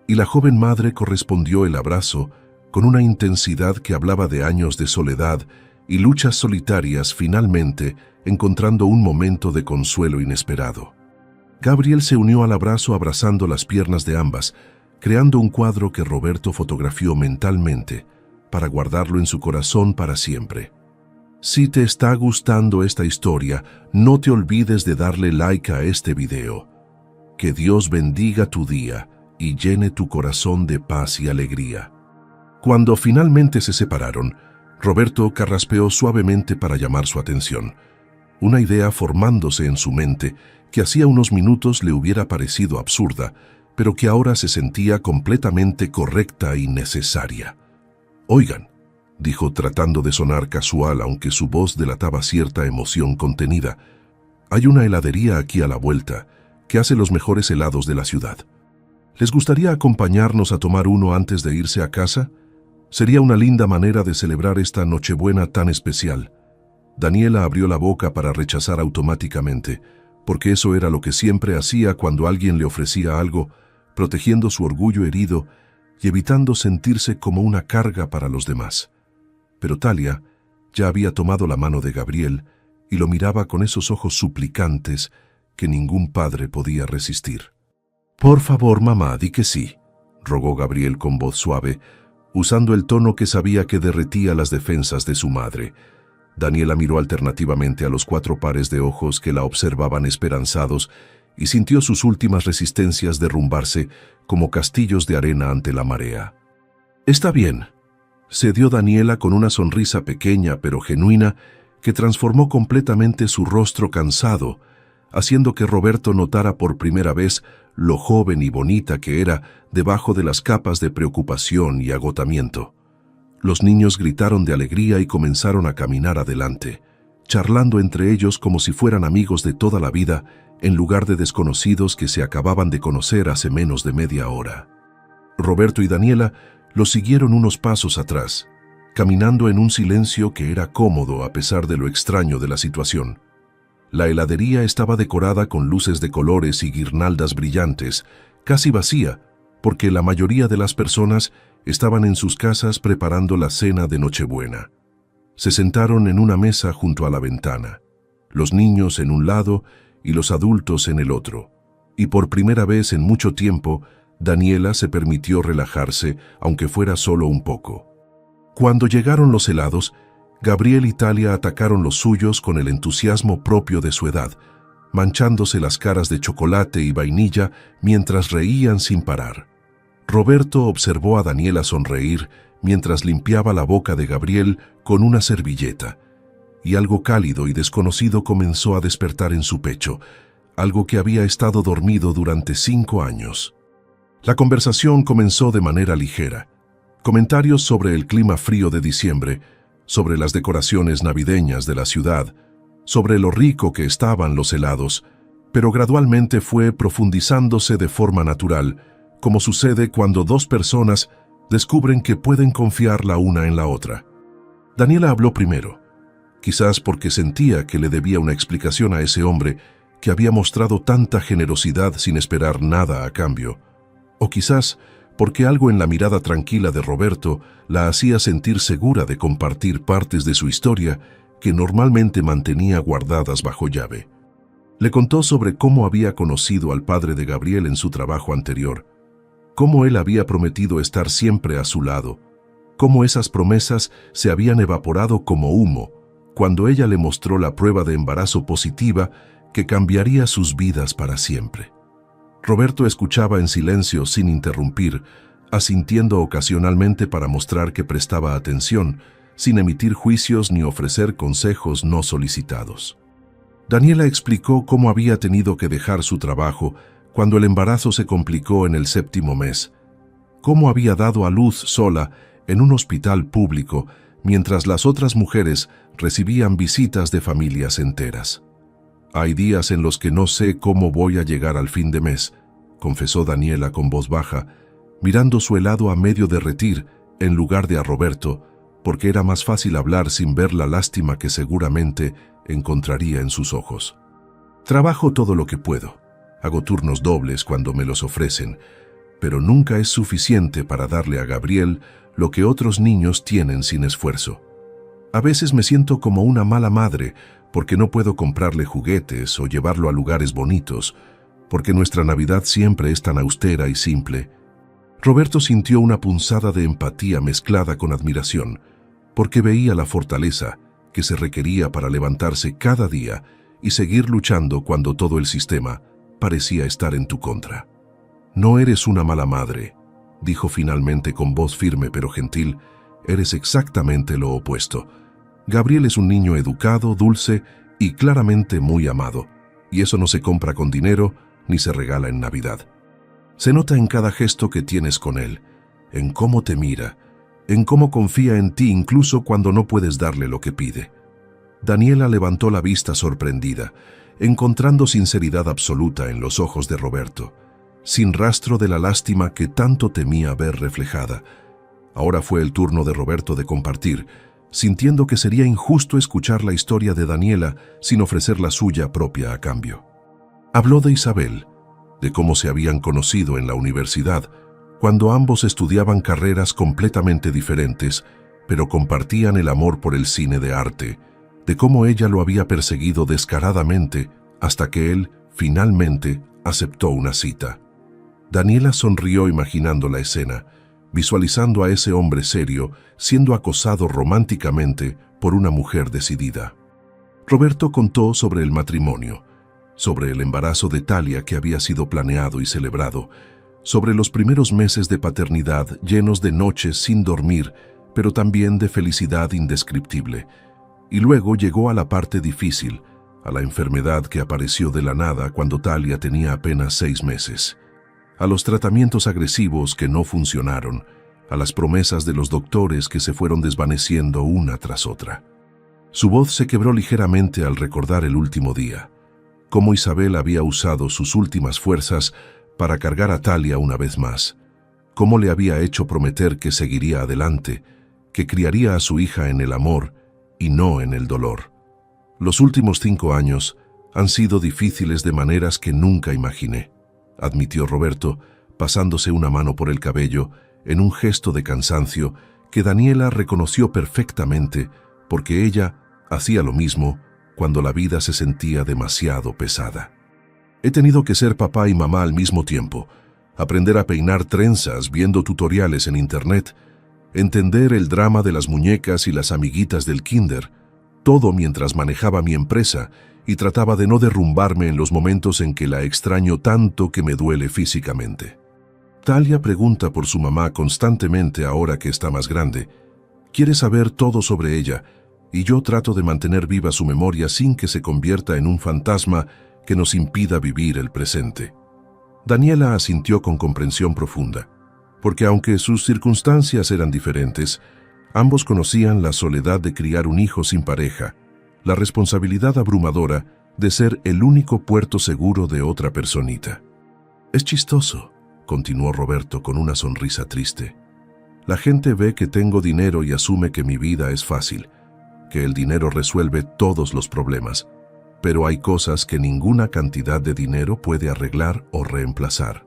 y la joven madre correspondió el abrazo con una intensidad que hablaba de años de soledad y luchas solitarias, finalmente encontrando un momento de consuelo inesperado. Gabriel se unió al abrazo abrazando las piernas de ambas, creando un cuadro que Roberto fotografió mentalmente para guardarlo en su corazón para siempre. Si te está gustando esta historia, no te olvides de darle like a este video. Que Dios bendiga tu día y llene tu corazón de paz y alegría. Cuando finalmente se separaron, Roberto carraspeó suavemente para llamar su atención. Una idea formándose en su mente que hacía unos minutos le hubiera parecido absurda, pero que ahora se sentía completamente correcta y necesaria. «Oigan», dijo tratando de sonar casual aunque su voz delataba cierta emoción contenida, «hay una heladería aquí a la vuelta que hace los mejores helados de la ciudad. ¿Les gustaría acompañarnos a tomar uno antes de irse a casa? Sería una linda manera de celebrar esta Nochebuena tan especial». Daniela abrió la boca para rechazar automáticamente, porque eso era lo que siempre hacía cuando alguien le ofrecía algo, protegiendo su orgullo herido y evitando sentirse como una carga para los demás. Pero Talia ya había tomado la mano de Gabriel y lo miraba con esos ojos suplicantes que ningún padre podía resistir. «Por favor, mamá, di que sí», rogó Gabriel con voz suave, usando el tono que sabía que derretía las defensas de su madre. Daniela miró alternativamente a los 4 pares de ojos que la observaban esperanzados y sintió sus últimas resistencias derrumbarse como castillos de arena ante la marea. «Está bien», cedió Daniela con una sonrisa pequeña pero genuina que transformó completamente su rostro cansado, haciendo que Roberto notara por primera vez lo joven y bonita que era debajo de las capas de preocupación y agotamiento. Los niños gritaron de alegría y comenzaron a caminar adelante, charlando entre ellos como si fueran amigos de toda la vida, en lugar de desconocidos que se acababan de conocer hace menos de media hora. Roberto y Daniela los siguieron unos pasos atrás, caminando en un silencio que era cómodo a pesar de lo extraño de la situación. La heladería estaba decorada con luces de colores y guirnaldas brillantes, casi vacía, porque la mayoría de las personas estaban en sus casas preparando la cena de Nochebuena. Se sentaron en una mesa junto a la ventana, los niños en un lado y los adultos en el otro, y por primera vez en mucho tiempo, Daniela se permitió relajarse, aunque fuera solo un poco. Cuando llegaron los helados, Gabriel y Talia atacaron los suyos con el entusiasmo propio de su edad, manchándose las caras de chocolate y vainilla mientras reían sin parar. Roberto observó a Daniela sonreír mientras limpiaba la boca de Gabriel con una servilleta, y algo cálido y desconocido comenzó a despertar en su pecho, algo que había estado dormido durante 5 años. La conversación comenzó de manera ligera. Comentarios sobre el clima frío de diciembre, sobre las decoraciones navideñas de la ciudad, sobre lo rico que estaban los helados, pero gradualmente fue profundizándose de forma natural, como sucede cuando dos personas descubren que pueden confiar la una en la otra. Daniela habló primero, quizás porque sentía que le debía una explicación a ese hombre que había mostrado tanta generosidad sin esperar nada a cambio, o quizás porque algo en la mirada tranquila de Roberto la hacía sentir segura de compartir partes de su historia que normalmente mantenía guardadas bajo llave. Le contó sobre cómo había conocido al padre de Gabriel en su trabajo anterior, cómo él había prometido estar siempre a su lado, cómo esas promesas se habían evaporado como humo cuando ella le mostró la prueba de embarazo positiva que cambiaría sus vidas para siempre. Roberto escuchaba en silencio sin interrumpir, asintiendo ocasionalmente para mostrar que prestaba atención, sin emitir juicios ni ofrecer consejos no solicitados. Daniela explicó cómo había tenido que dejar su trabajo cuando el embarazo se complicó en el 7º mes, cómo había dado a luz sola en un hospital público mientras las otras mujeres recibían visitas de familias enteras. «Hay días en los que no sé cómo voy a llegar al fin de mes», confesó Daniela con voz baja, mirando su helado a medio derretir en lugar de a Roberto, porque era más fácil hablar sin ver la lástima que seguramente encontraría en sus ojos. «Trabajo todo lo que puedo. Hago turnos dobles cuando me los ofrecen, pero nunca es suficiente para darle a Gabriel lo que otros niños tienen sin esfuerzo. A veces me siento como una mala madre porque no puedo comprarle juguetes o llevarlo a lugares bonitos, porque nuestra Navidad siempre es tan austera y simple». Roberto sintió una punzada de empatía mezclada con admiración, porque veía la fortaleza que se requería para levantarse cada día y seguir luchando cuando todo el sistema parecía estar en tu contra. «No eres una mala madre», dijo finalmente con voz firme pero gentil, «eres exactamente lo opuesto. Gabriel es un niño educado, dulce y claramente muy amado, y eso no se compra con dinero ni se regala en Navidad. Se nota en cada gesto que tienes con él, en cómo te mira, en cómo confía en ti incluso cuando no puedes darle lo que pide». Daniela levantó la vista sorprendida, encontrando sinceridad absoluta en los ojos de Roberto, sin rastro de la lástima que tanto temía ver reflejada. Ahora fue el turno de Roberto de compartir, sintiendo que sería injusto escuchar la historia de Daniela sin ofrecer la suya propia a cambio. Habló de Isabel, de cómo se habían conocido en la universidad, cuando ambos estudiaban carreras completamente diferentes, pero compartían el amor por el cine de arte, de cómo ella lo había perseguido descaradamente hasta que él, finalmente, aceptó una cita. Daniela sonrió imaginando la escena, visualizando a ese hombre serio siendo acosado románticamente por una mujer decidida. Roberto contó sobre el matrimonio, sobre el embarazo de Talia que había sido planeado y celebrado, sobre los primeros meses de paternidad llenos de noches sin dormir, pero también de felicidad indescriptible. Y luego llegó a la parte difícil, a la enfermedad que apareció de la nada cuando Talia tenía apenas 6 meses, a los tratamientos agresivos que no funcionaron, a las promesas de los doctores que se fueron desvaneciendo una tras otra. Su voz se quebró ligeramente al recordar el último día, cómo Isabel había usado sus últimas fuerzas para cargar a Talia una vez más, cómo le había hecho prometer que seguiría adelante, que criaría a su hija en el amor y no en el dolor. Los últimos 5 años han sido difíciles de maneras que nunca imaginé, admitió Roberto, pasándose una mano por el cabello en un gesto de cansancio que Daniela reconoció perfectamente porque ella hacía lo mismo cuando la vida se sentía demasiado pesada. He tenido que ser papá y mamá al mismo tiempo, aprender a peinar trenzas viendo tutoriales en internet, entender el drama de las muñecas y las amiguitas del kinder, todo mientras manejaba mi empresa y trataba de no derrumbarme en los momentos en que la extraño tanto que me duele físicamente. Talia pregunta por su mamá constantemente ahora que está más grande. Quiere saber todo sobre ella, y yo trato de mantener viva su memoria sin que se convierta en un fantasma que nos impida vivir el presente. Daniela asintió con comprensión profunda, porque aunque sus circunstancias eran diferentes, ambos conocían la soledad de criar un hijo sin pareja, la responsabilidad abrumadora de ser el único puerto seguro de otra personita. «Es chistoso», continuó Roberto con una sonrisa triste. «La gente ve que tengo dinero y asume que mi vida es fácil, que el dinero resuelve todos los problemas, pero hay cosas que ninguna cantidad de dinero puede arreglar o reemplazar».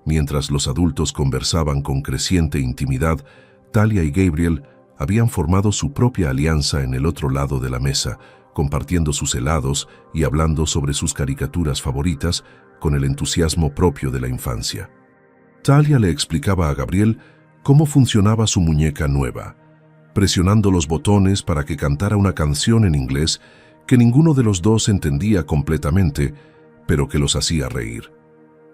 Mientras los adultos conversaban con creciente intimidad, Talia y Gabriel habían formado su propia alianza en el otro lado de la mesa, compartiendo sus helados y hablando sobre sus caricaturas favoritas con el entusiasmo propio de la infancia. Talia le explicaba a Gabriel cómo funcionaba su muñeca nueva, presionando los botones para que cantara una canción en inglés que ninguno de los dos entendía completamente, pero que los hacía reír.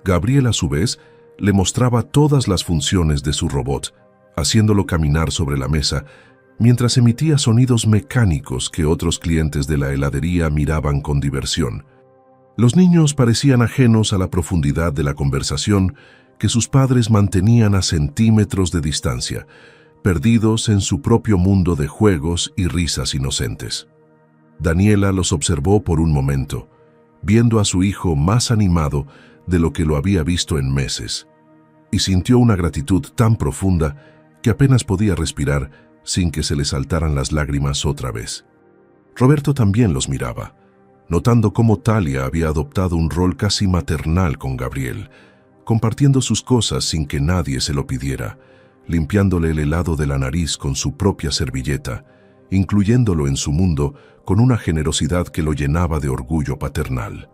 Gabriel, a su vez, le mostraba todas las funciones de su robot, haciéndolo caminar sobre la mesa, mientras emitía sonidos mecánicos que otros clientes de la heladería miraban con diversión. Los niños parecían ajenos a la profundidad de la conversación que sus padres mantenían a centímetros de distancia, perdidos en su propio mundo de juegos y risas inocentes. Daniela los observó por un momento, viendo a su hijo más animado de lo que lo había visto en meses, y sintió una gratitud tan profunda que apenas podía respirar sin que se le saltaran las lágrimas otra vez. Roberto también los miraba, notando cómo Talia había adoptado un rol casi maternal con Gabriel, compartiendo sus cosas sin que nadie se lo pidiera, limpiándole el helado de la nariz con su propia servilleta, incluyéndolo en su mundo con una generosidad que lo llenaba de orgullo paternal.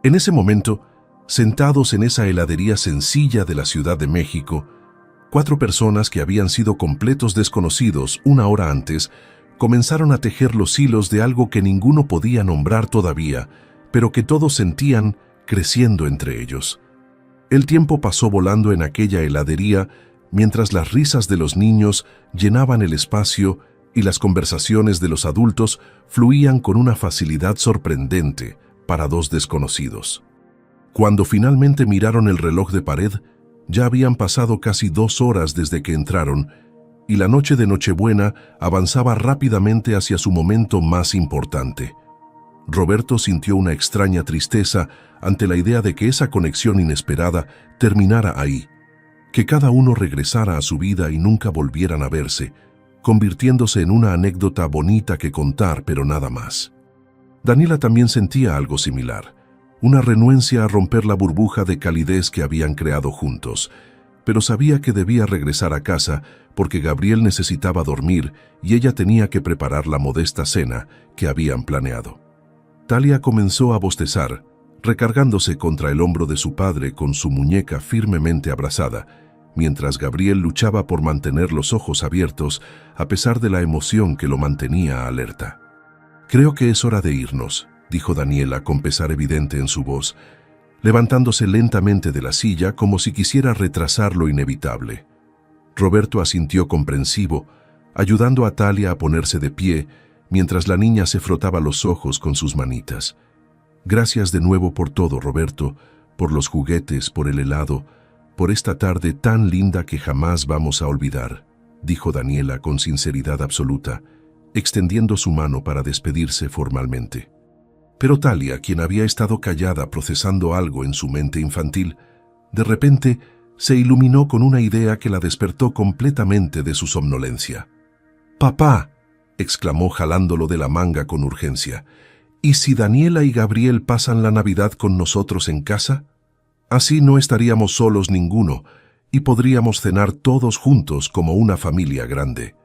En ese momento, sentados en esa heladería sencilla de la Ciudad de México, 4 personas que habían sido completos desconocidos una hora antes comenzaron a tejer los hilos de algo que ninguno podía nombrar todavía, pero que todos sentían creciendo entre ellos. El tiempo pasó volando en aquella heladería mientras las risas de los niños llenaban el espacio y las conversaciones de los adultos fluían con una facilidad sorprendente para 2 desconocidos. Cuando finalmente miraron el reloj de pared, ya habían pasado casi 2 horas desde que entraron, y la noche de Nochebuena avanzaba rápidamente hacia su momento más importante. Roberto sintió una extraña tristeza ante la idea de que esa conexión inesperada terminara ahí, que cada uno regresara a su vida y nunca volvieran a verse, convirtiéndose en una anécdota bonita que contar, pero nada más. Daniela también sentía algo similar, una renuencia a romper la burbuja de calidez que habían creado juntos, pero sabía que debía regresar a casa porque Gabriel necesitaba dormir y ella tenía que preparar la modesta cena que habían planeado. Talia comenzó a bostezar, recargándose contra el hombro de su padre con su muñeca firmemente abrazada, mientras Gabriel luchaba por mantener los ojos abiertos a pesar de la emoción que lo mantenía alerta. «Creo que es hora de irnos», dijo Daniela con pesar evidente en su voz, levantándose lentamente de la silla como si quisiera retrasar lo inevitable. Roberto asintió comprensivo, ayudando a Talia a ponerse de pie, mientras la niña se frotaba los ojos con sus manitas. «Gracias de nuevo por todo, Roberto, por los juguetes, por el helado, por esta tarde tan linda que jamás vamos a olvidar», dijo Daniela con sinceridad absoluta, extendiendo su mano para despedirse formalmente. Pero Talia, quien había estado callada procesando algo en su mente infantil, de repente se iluminó con una idea que la despertó completamente de su somnolencia. «¡Papá!», exclamó jalándolo de la manga con urgencia. «¿Y si Daniela y Gabriel pasan la Navidad con nosotros en casa? Así no estaríamos solos ninguno y podríamos cenar todos juntos como una familia grande».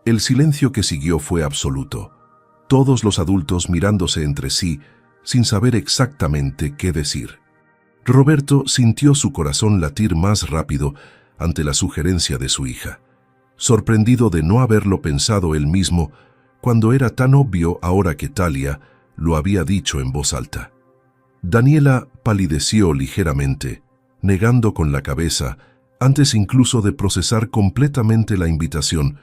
El silencio que siguió fue absoluto, todos los adultos mirándose entre sí sin saber exactamente qué decir. Roberto sintió su corazón latir más rápido ante la sugerencia de su hija, sorprendido de no haberlo pensado él mismo cuando era tan obvio ahora que Talia lo había dicho en voz alta. Daniela palideció ligeramente, negando con la cabeza, antes incluso de procesar completamente la invitación,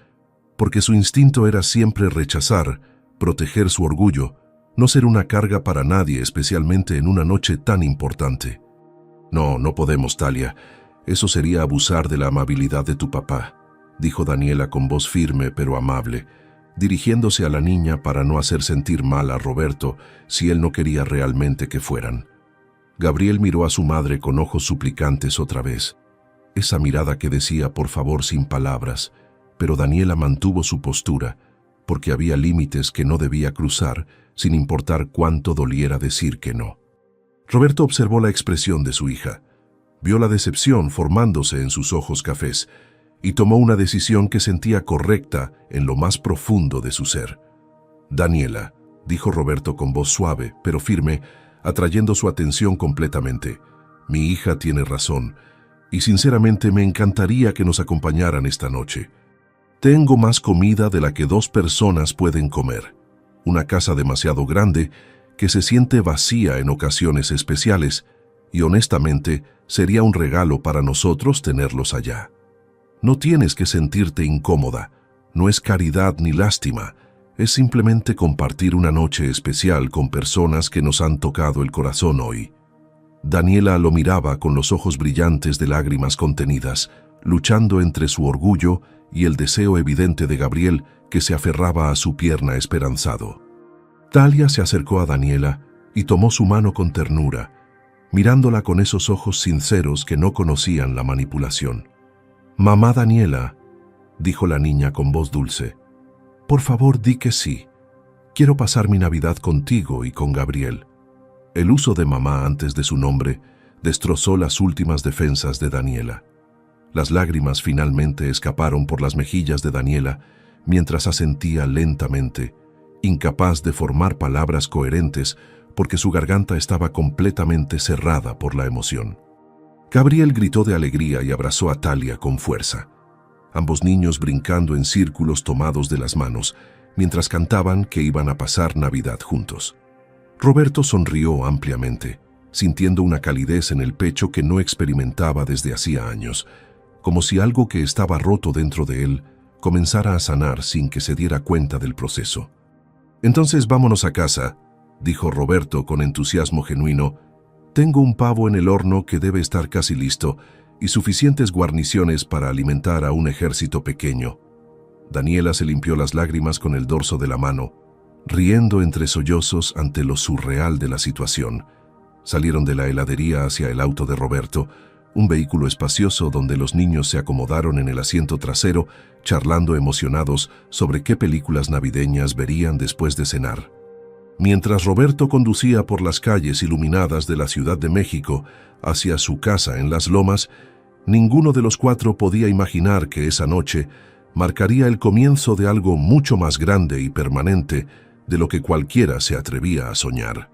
porque su instinto era siempre rechazar, proteger su orgullo, no ser una carga para nadie, especialmente en una noche tan importante. No, no podemos, Talia. Eso sería abusar de la amabilidad de tu papá, dijo Daniela con voz firme pero amable, dirigiéndose a la niña para no hacer sentir mal a Roberto si él no quería realmente que fueran. Gabriel miró a su madre con ojos suplicantes otra vez, esa mirada que decía por favor sin palabras, pero Daniela mantuvo su postura, porque había límites que no debía cruzar, sin importar cuánto doliera decir que no. Roberto observó la expresión de su hija, vio la decepción formándose en sus ojos cafés, y tomó una decisión que sentía correcta en lo más profundo de su ser. «Daniela», dijo Roberto con voz suave, pero firme, atrayendo su atención completamente, «mi hija tiene razón, y sinceramente me encantaría que nos acompañaran esta noche. Tengo más comida de la que 2 personas pueden comer. Una casa demasiado grande que se siente vacía en ocasiones especiales, y honestamente sería un regalo para nosotros tenerlos allá. No tienes que sentirte incómoda, no es caridad ni lástima, es simplemente compartir una noche especial con personas que nos han tocado el corazón hoy». Daniela lo miraba con los ojos brillantes de lágrimas contenidas, luchando entre su orgullo y el deseo evidente de Gabriel, que se aferraba a su pierna esperanzado. Talia se acercó a Daniela y tomó su mano con ternura, mirándola con esos ojos sinceros que no conocían la manipulación. «Mamá Daniela», dijo la niña con voz dulce, «por favor di que sí. Quiero pasar mi Navidad contigo y con Gabriel». El uso de mamá antes de su nombre destrozó las últimas defensas de Daniela. Las lágrimas finalmente escaparon por las mejillas de Daniela mientras asentía lentamente, incapaz de formar palabras coherentes porque su garganta estaba completamente cerrada por la emoción. Gabriel gritó de alegría y abrazó a Talia con fuerza. Ambos niños brincando en círculos tomados de las manos, mientras cantaban que iban a pasar Navidad juntos. Roberto sonrió ampliamente, sintiendo una calidez en el pecho que no experimentaba desde hacía años, como si algo que estaba roto dentro de él comenzara a sanar sin que se diera cuenta del proceso. «Entonces vámonos a casa», dijo Roberto con entusiasmo genuino. «Tengo un pavo en el horno que debe estar casi listo y suficientes guarniciones para alimentar a un ejército pequeño». Daniela se limpió las lágrimas con el dorso de la mano, riendo entre sollozos ante lo surreal de la situación. Salieron de la heladería hacia el auto de Roberto, un vehículo espacioso donde los niños se acomodaron en el asiento trasero, charlando emocionados sobre qué películas navideñas verían después de cenar. Mientras Roberto conducía por las calles iluminadas de la Ciudad de México hacia su casa en Las Lomas, ninguno de los 4 podía imaginar que esa noche marcaría el comienzo de algo mucho más grande y permanente de lo que cualquiera se atrevía a soñar.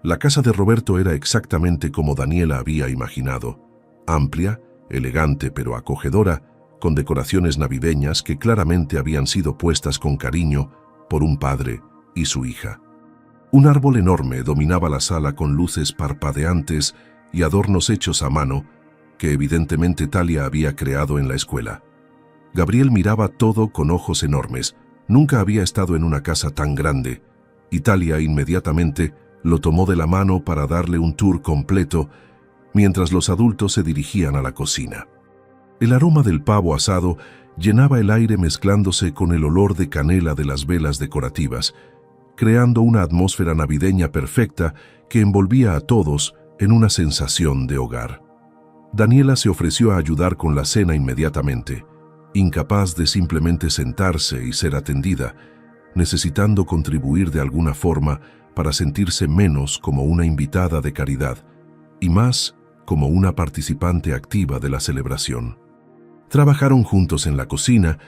La casa de Roberto era exactamente como Daniela había imaginado, amplia, elegante pero acogedora, con decoraciones navideñas que claramente habían sido puestas con cariño por un padre y su hija. Un árbol enorme dominaba la sala con luces parpadeantes y adornos hechos a mano que evidentemente Talia había creado en la escuela. Gabriel miraba todo con ojos enormes. Nunca había estado en una casa tan grande, y Talia inmediatamente lo tomó de la mano para darle un tour completo, mientras los adultos se dirigían a la cocina. El aroma del pavo asado llenaba el aire mezclándose con el olor de canela de las velas decorativas, creando una atmósfera navideña perfecta que envolvía a todos en una sensación de hogar. Daniela se ofreció a ayudar con la cena inmediatamente, incapaz de simplemente sentarse y ser atendida, necesitando contribuir de alguna forma para sentirse menos como una invitada de caridad y más como una participante activa de la celebración. Trabajaron juntos en la cocina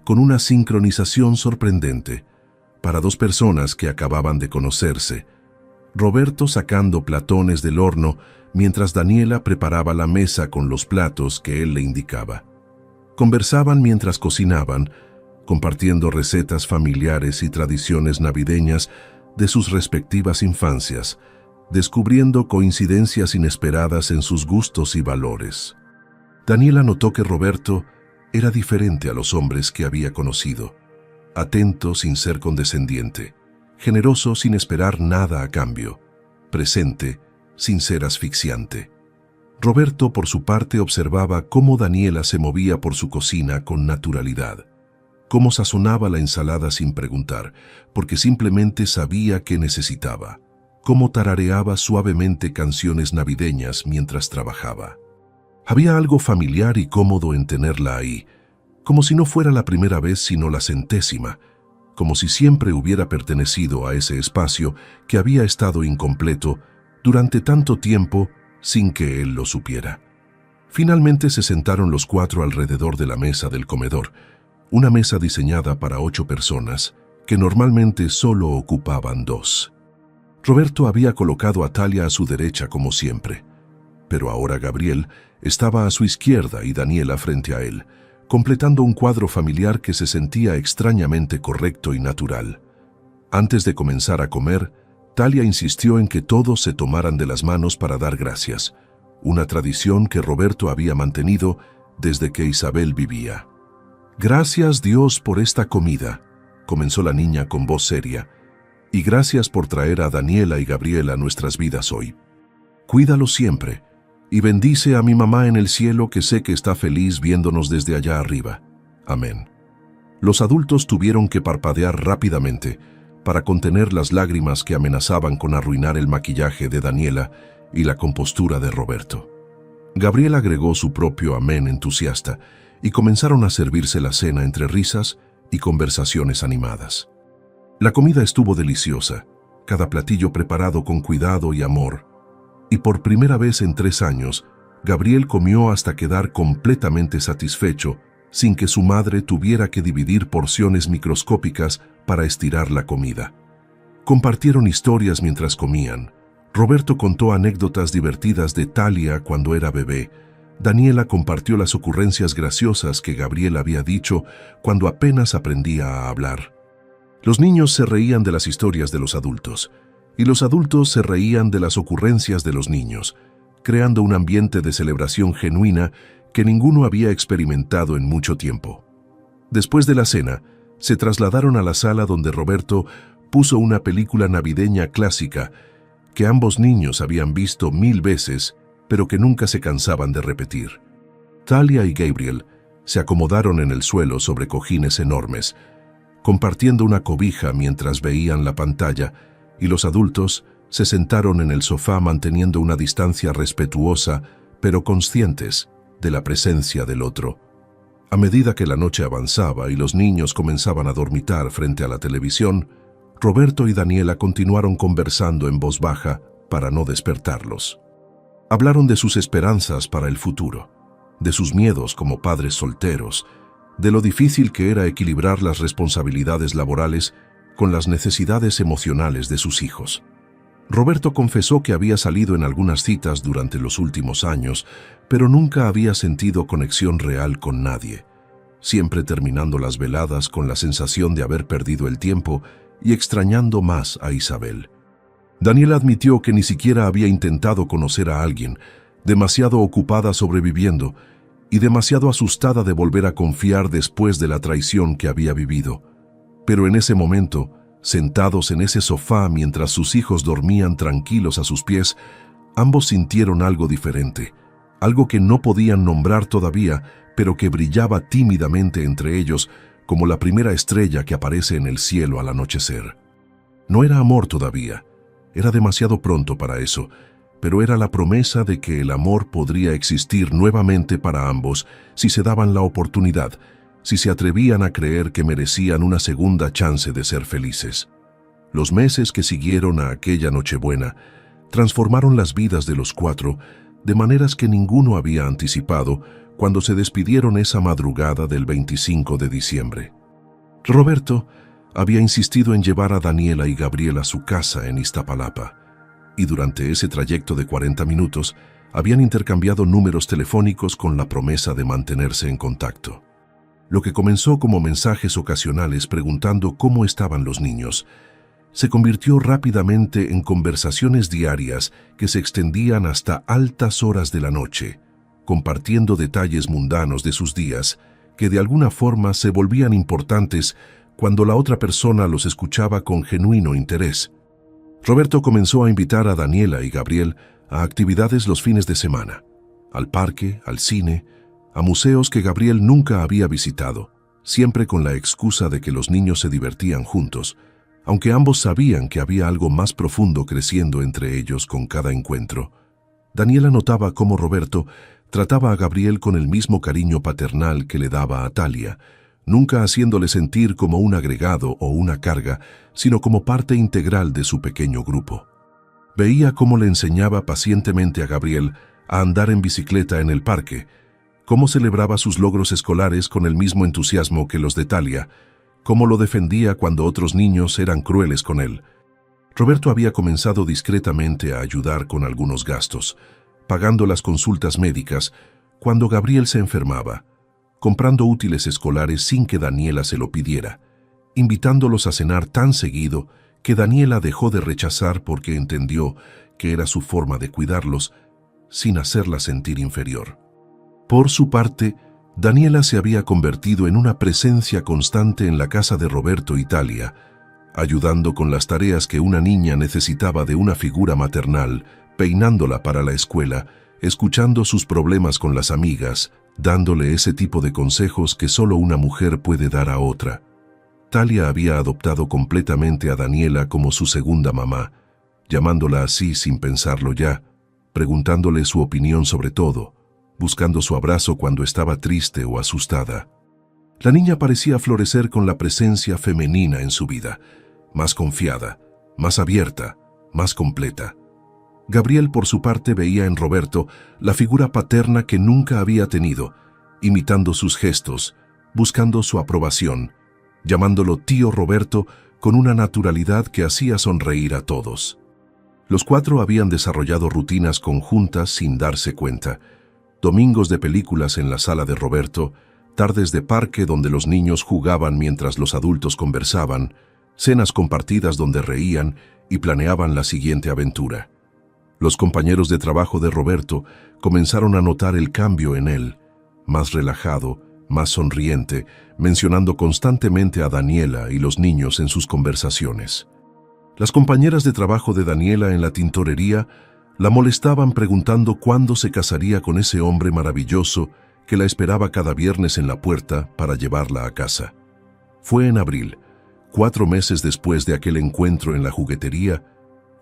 con una sincronización sorprendente para 2 personas que acababan de conocerse, Roberto sacando platones del horno mientras Daniela preparaba la mesa con los platos que él le indicaba. Conversaban mientras cocinaban, compartiendo recetas familiares y tradiciones navideñas de sus respectivas infancias, descubriendo coincidencias inesperadas en sus gustos y valores. Daniela notó que Roberto era diferente a los hombres que había conocido, atento sin ser condescendiente, generoso sin esperar nada a cambio, presente sin ser asfixiante. Roberto, por su parte, observaba cómo Daniela se movía por su cocina con naturalidad, cómo sazonaba la ensalada sin preguntar, porque simplemente sabía que necesitaba, cómo tarareaba suavemente canciones navideñas mientras trabajaba. Había algo familiar y cómodo en tenerla ahí, como si no fuera la primera vez sino la centésima, como si siempre hubiera pertenecido a ese espacio que había estado incompleto durante tanto tiempo sin que él lo supiera. Finalmente se sentaron los cuatro alrededor de la mesa del comedor, una mesa diseñada para 8 personas, que normalmente solo ocupaban 2. Roberto había colocado a Talia a su derecha como siempre, pero ahora Gabriel estaba a su izquierda y Daniela frente a él, completando un cuadro familiar que se sentía extrañamente correcto y natural. Antes de comenzar a comer, Talia insistió en que todos se tomaran de las manos para dar gracias, una tradición que Roberto había mantenido desde que Isabel vivía. «Gracias, Dios, por esta comida», comenzó la niña con voz seria, «y gracias por traer a Daniela y Gabriel a nuestras vidas hoy. Cuídalo siempre, y bendice a mi mamá en el cielo, que sé que está feliz viéndonos desde allá arriba. Amén». Los adultos tuvieron que parpadear rápidamente para contener las lágrimas que amenazaban con arruinar el maquillaje de Daniela y la compostura de Roberto. Gabriel agregó su propio amén entusiasta y comenzaron a servirse la cena entre risas y conversaciones animadas. La comida estuvo deliciosa, cada platillo preparado con cuidado y amor, y por primera vez en 3 años, Gabriel comió hasta quedar completamente satisfecho, sin que su madre tuviera que dividir porciones microscópicas para estirar la comida. Compartieron historias mientras comían. Roberto contó anécdotas divertidas de Talia cuando era bebé. Daniela compartió las ocurrencias graciosas que Gabriel había dicho cuando apenas aprendía a hablar. Los niños se reían de las historias de los adultos, y los adultos se reían de las ocurrencias de los niños, creando un ambiente de celebración genuina que ninguno había experimentado en mucho tiempo. Después de la cena, se trasladaron a la sala donde Roberto puso una película navideña clásica que ambos niños habían visto 1000 veces, pero que nunca se cansaban de repetir. Talia y Gabriel se acomodaron en el suelo sobre cojines enormes, compartiendo una cobija mientras veían la pantalla, y los adultos se sentaron en el sofá manteniendo una distancia respetuosa, pero conscientes de la presencia del otro. A medida que la noche avanzaba y los niños comenzaban a dormitar frente a la televisión, Roberto y Daniela continuaron conversando en voz baja para no despertarlos. Hablaron de sus esperanzas para el futuro, de sus miedos como padres solteros, de lo difícil que era equilibrar las responsabilidades laborales con las necesidades emocionales de sus hijos. Roberto confesó que había salido en algunas citas durante los últimos años, pero nunca había sentido conexión real con nadie, siempre terminando las veladas con la sensación de haber perdido el tiempo y extrañando más a Isabel. Daniela admitió que ni siquiera había intentado conocer a alguien, demasiado ocupada sobreviviendo y demasiado asustada de volver a confiar después de la traición que había vivido. Pero en ese momento, sentados en ese sofá mientras sus hijos dormían tranquilos a sus pies, ambos sintieron algo diferente, algo que no podían nombrar todavía, pero que brillaba tímidamente entre ellos como la primera estrella que aparece en el cielo al anochecer. No era amor todavía, era demasiado pronto para eso, pero era la promesa de que el amor podría existir nuevamente para ambos si se daban la oportunidad, si se atrevían a creer que merecían una segunda chance de ser felices. Los meses que siguieron a aquella Nochebuena transformaron las vidas de los cuatro de maneras que ninguno había anticipado cuando se despidieron esa madrugada del 25 de diciembre. Roberto había insistido en llevar a Daniela y Gabriel a su casa en Iztapalapa, y durante ese trayecto de 40 minutos habían intercambiado números telefónicos con la promesa de mantenerse en contacto. Lo que comenzó como mensajes ocasionales preguntando cómo estaban los niños, se convirtió rápidamente en conversaciones diarias que se extendían hasta altas horas de la noche, compartiendo detalles mundanos de sus días que de alguna forma se volvían importantes cuando la otra persona los escuchaba con genuino interés. Roberto comenzó a invitar a Daniela y Gabriel a actividades los fines de semana, al parque, al cine, a museos que Gabriel nunca había visitado, siempre con la excusa de que los niños se divertían juntos, aunque ambos sabían que había algo más profundo creciendo entre ellos con cada encuentro. Daniela notaba cómo Roberto trataba a Gabriel con el mismo cariño paternal que le daba a Talia, nunca haciéndole sentir como un agregado o una carga, sino como parte integral de su pequeño grupo. Veía cómo le enseñaba pacientemente a Gabriel a andar en bicicleta en el parque, cómo celebraba sus logros escolares con el mismo entusiasmo que los de Talia, cómo lo defendía cuando otros niños eran crueles con él. Roberto había comenzado discretamente a ayudar con algunos gastos, pagando las consultas médicas cuando Gabriel se enfermaba, comprando útiles escolares sin que Daniela se lo pidiera, invitándolos a cenar tan seguido que Daniela dejó de rechazar porque entendió que era su forma de cuidarlos sin hacerla sentir inferior. Por su parte, Daniela se había convertido en una presencia constante en la casa de Roberto y Talia, ayudando con las tareas que una niña necesitaba de una figura maternal, peinándola para la escuela, escuchando sus problemas con las amigas, dándole ese tipo de consejos que solo una mujer puede dar a otra. Talia había adoptado completamente a Daniela como su segunda mamá, llamándola así sin pensarlo ya, preguntándole su opinión sobre todo, buscando su abrazo cuando estaba triste o asustada. La niña parecía florecer con la presencia femenina en su vida, más confiada, más abierta, más completa. Gabriel, por su parte, veía en Roberto la figura paterna que nunca había tenido, imitando sus gestos, buscando su aprobación, llamándolo tío Roberto con una naturalidad que hacía sonreír a todos. Los cuatro habían desarrollado rutinas conjuntas sin darse cuenta. Domingos de películas en la sala de Roberto, tardes de parque donde los niños jugaban mientras los adultos conversaban, cenas compartidas donde reían y planeaban la siguiente aventura. Los compañeros de trabajo de Roberto comenzaron a notar el cambio en él, más relajado, más sonriente, mencionando constantemente a Daniela y los niños en sus conversaciones. Las compañeras de trabajo de Daniela en la tintorería la molestaban preguntando cuándo se casaría con ese hombre maravilloso que la esperaba cada viernes en la puerta para llevarla a casa. Fue en abril, 4 meses después de aquel encuentro en la juguetería,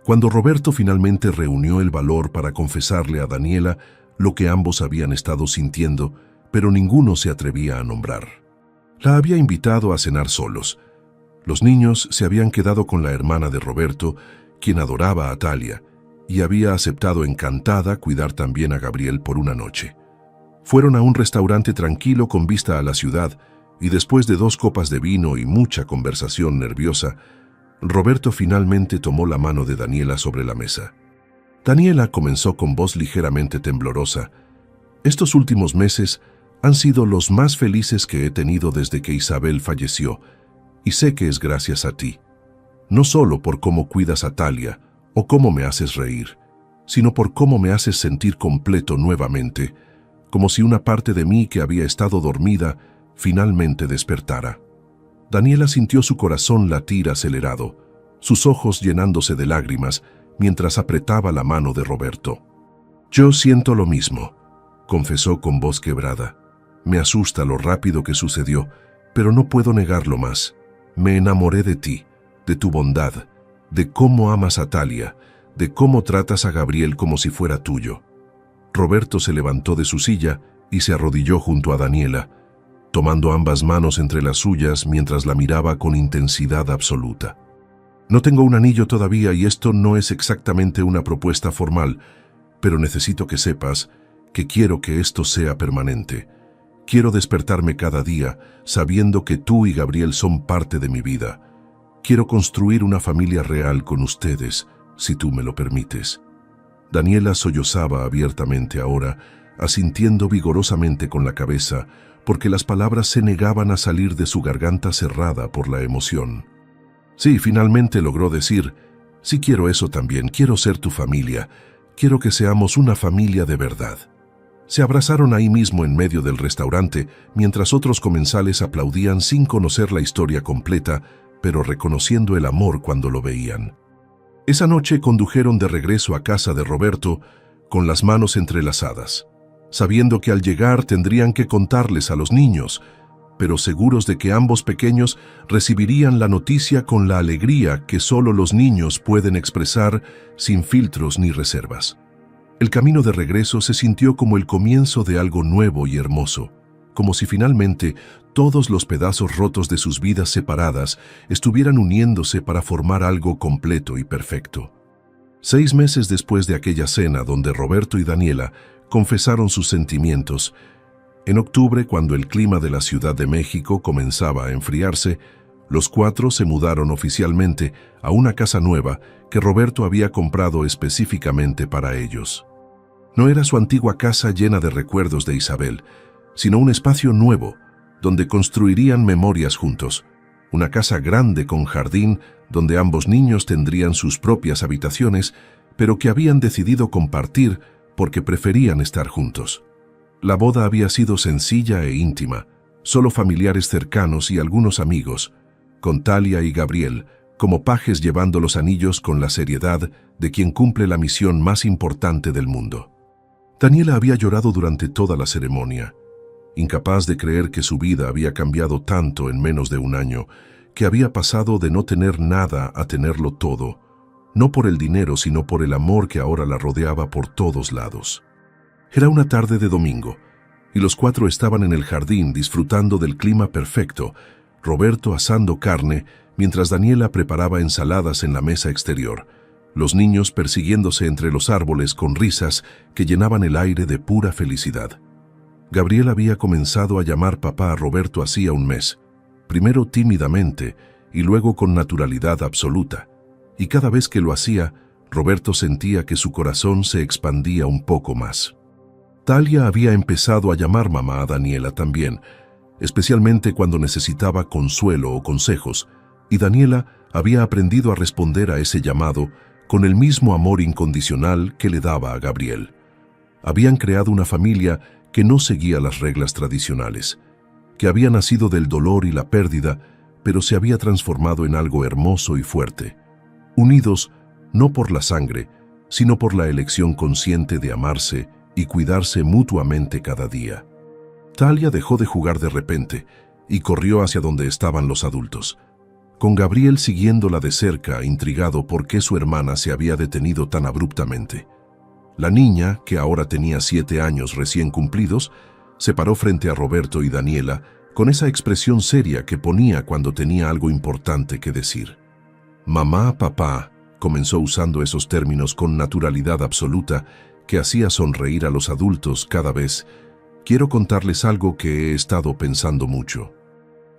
cuando Roberto finalmente reunió el valor para confesarle a Daniela lo que ambos habían estado sintiendo, pero ninguno se atrevía a nombrar. La había invitado a cenar solos. Los niños se habían quedado con la hermana de Roberto, quien adoraba a Talia, y había aceptado encantada cuidar también a Gabriel por una noche. Fueron a un restaurante tranquilo con vista a la ciudad, y después de 2 copas de vino y mucha conversación nerviosa, Roberto finalmente tomó la mano de Daniela sobre la mesa. Daniela comenzó con voz ligeramente temblorosa. Estos últimos meses han sido los más felices que he tenido desde que Isabel falleció, y sé que es gracias a ti. No solo por cómo cuidas a Talia o cómo me haces reír, sino por cómo me haces sentir completo nuevamente, como si una parte de mí que había estado dormida finalmente despertara. Daniela sintió su corazón latir acelerado, sus ojos llenándose de lágrimas mientras apretaba la mano de Roberto. «Yo siento lo mismo», confesó con voz quebrada. «Me asusta lo rápido que sucedió, pero no puedo negarlo más. Me enamoré de ti, de tu bondad, de cómo amas a Talia, de cómo tratas a Gabriel como si fuera tuyo». Roberto se levantó de su silla y se arrodilló junto a Daniela, tomando ambas manos entre las suyas mientras la miraba con intensidad absoluta. «No tengo un anillo todavía y esto no es exactamente una propuesta formal, pero necesito que sepas que quiero que esto sea permanente. Quiero despertarme cada día sabiendo que tú y Gabriel son parte de mi vida. Quiero construir una familia real con ustedes, si tú me lo permites». Daniela sollozaba abiertamente ahora, asintiendo vigorosamente con la cabeza, porque las palabras se negaban a salir de su garganta cerrada por la emoción. Sí, finalmente logró decir: «Sí, quiero eso también, quiero ser tu familia, quiero que seamos una familia de verdad». Se abrazaron ahí mismo en medio del restaurante, mientras otros comensales aplaudían sin conocer la historia completa, pero reconociendo el amor cuando lo veían. Esa noche condujeron de regreso a casa de Roberto con las manos entrelazadas, sabiendo que al llegar tendrían que contarles a los niños, pero seguros de que ambos pequeños recibirían la noticia con la alegría que solo los niños pueden expresar sin filtros ni reservas. El camino de regreso se sintió como el comienzo de algo nuevo y hermoso, como si finalmente todos los pedazos rotos de sus vidas separadas estuvieran uniéndose para formar algo completo y perfecto. 6 meses después de aquella cena donde Roberto y Daniela confesaron sus sentimientos, en octubre, cuando el clima de la Ciudad de México comenzaba a enfriarse, los 4 se mudaron oficialmente a una casa nueva que Roberto había comprado específicamente para ellos. No era su antigua casa llena de recuerdos de Isabel, sino un espacio nuevo, donde construirían memorias juntos. Una casa grande con jardín, donde ambos niños tendrían sus propias habitaciones, pero que habían decidido compartir porque preferían estar juntos. La boda había sido sencilla e íntima, solo familiares cercanos y algunos amigos, con Talia y Gabriel como pajes llevando los anillos con la seriedad de quien cumple la misión más importante del mundo. Daniela había llorado durante toda la ceremonia, incapaz de creer que su vida había cambiado tanto en menos de un año, que había pasado de no tener nada a tenerlo todo, no por el dinero sino por el amor que ahora la rodeaba por todos lados. Era una tarde de domingo, y los 4 estaban en el jardín disfrutando del clima perfecto, Roberto asando carne, mientras Daniela preparaba ensaladas en la mesa exterior, los niños persiguiéndose entre los árboles con risas que llenaban el aire de pura felicidad. Gabriel había comenzado a llamar papá a Roberto hacía un mes, primero tímidamente y luego con naturalidad absoluta, y cada vez que lo hacía, Roberto sentía que su corazón se expandía un poco más. Talia había empezado a llamar mamá a Daniela también, especialmente cuando necesitaba consuelo o consejos, y Daniela había aprendido a responder a ese llamado con el mismo amor incondicional que le daba a Gabriel. Habían creado una familia que no seguía las reglas tradicionales, que había nacido del dolor y la pérdida, pero se había transformado en algo hermoso y fuerte, unidos no por la sangre, sino por la elección consciente de amarse y cuidarse mutuamente cada día. Talia dejó de jugar de repente y corrió hacia donde estaban los adultos, con Gabriel siguiéndola de cerca, intrigado por qué su hermana se había detenido tan abruptamente. La niña, que ahora tenía 7 años recién cumplidos, se paró frente a Roberto y Daniela con esa expresión seria que ponía cuando tenía algo importante que decir. Mamá, papá, comenzó usando esos términos con naturalidad absoluta que hacía sonreír a los adultos cada vez. Quiero contarles algo que he estado pensando mucho.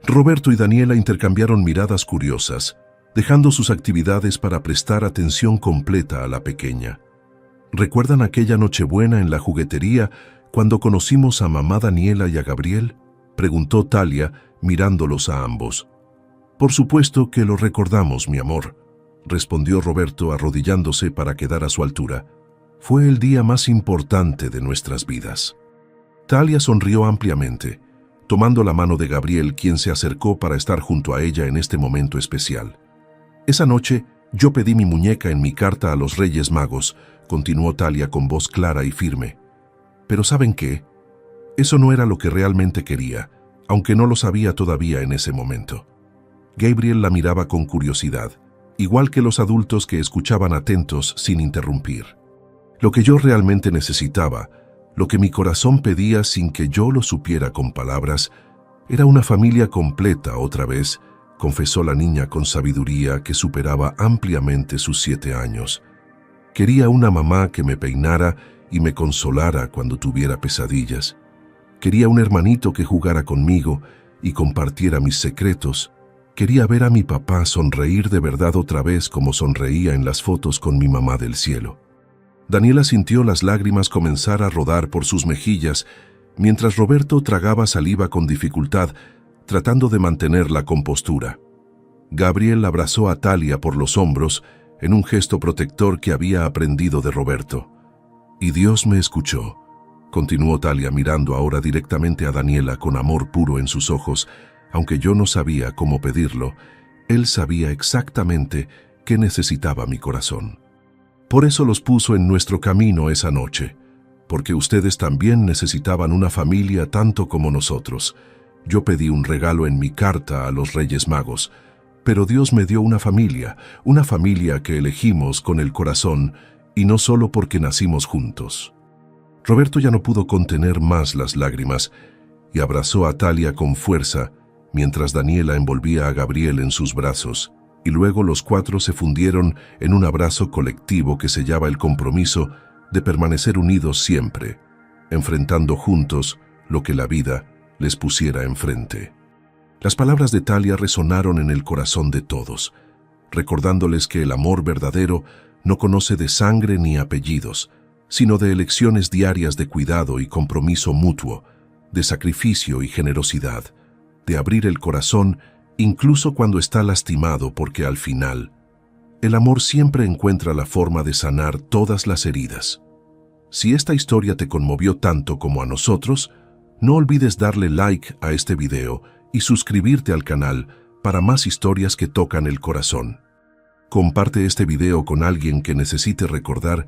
Roberto y Daniela intercambiaron miradas curiosas, dejando sus actividades para prestar atención completa a la pequeña. ¿Recuerdan aquella Nochebuena en la juguetería cuando conocimos a mamá Daniela y a Gabriel?, preguntó Talia, mirándolos a ambos. Por supuesto que lo recordamos, mi amor, respondió Roberto arrodillándose para quedar a su altura. Fue el día más importante de nuestras vidas. Talia sonrió ampliamente, tomando la mano de Gabriel, quien se acercó para estar junto a ella en este momento especial. Esa noche, yo pedí mi muñeca en mi carta a los Reyes Magos, continuó Talia con voz clara y firme. Pero ¿saben qué? Eso no era lo que realmente quería, aunque no lo sabía todavía en ese momento. Gabriel la miraba con curiosidad, igual que los adultos que escuchaban atentos sin interrumpir. Lo que yo realmente necesitaba, lo que mi corazón pedía sin que yo lo supiera con palabras, era una familia completa otra vez, confesó la niña con sabiduría que superaba ampliamente sus 7 años. Quería una mamá que me peinara y me consolara cuando tuviera pesadillas. Quería un hermanito que jugara conmigo y compartiera mis secretos. Quería ver a mi papá sonreír de verdad otra vez como sonreía en las fotos con mi mamá del cielo. Daniela sintió las lágrimas comenzar a rodar por sus mejillas, mientras Roberto tragaba saliva con dificultad, tratando de mantener la compostura. Gabriel abrazó a Talia por los hombros en un gesto protector que había aprendido de Roberto. Y Dios me escuchó. continuó Talia mirando ahora directamente a Daniela con amor puro en sus ojos. Aunque yo no sabía cómo pedirlo, él sabía exactamente qué necesitaba mi corazón. Por eso los puso en nuestro camino esa noche, porque ustedes también necesitaban una familia tanto como nosotros. Yo pedí un regalo en mi carta a los Reyes Magos, pero Dios me dio una familia que elegimos con el corazón y no solo porque nacimos juntos. Roberto ya no pudo contener más las lágrimas y abrazó a Talia con fuerza, mientras Daniela envolvía a Gabriel en sus brazos, y luego los cuatro se fundieron en un abrazo colectivo que sellaba el compromiso de permanecer unidos siempre, enfrentando juntos lo que la vida les pusiera enfrente. Las palabras de Talia resonaron en el corazón de todos, recordándoles que el amor verdadero no conoce de sangre ni apellidos, sino de elecciones diarias de cuidado y compromiso mutuo, de sacrificio y generosidad, de abrir el corazón incluso cuando está lastimado, porque al final, el amor siempre encuentra la forma de sanar todas las heridas. Si esta historia te conmovió tanto como a nosotros, no olvides darle like a este video y suscribirte al canal para más historias que tocan el corazón. Comparte este video con alguien que necesite recordar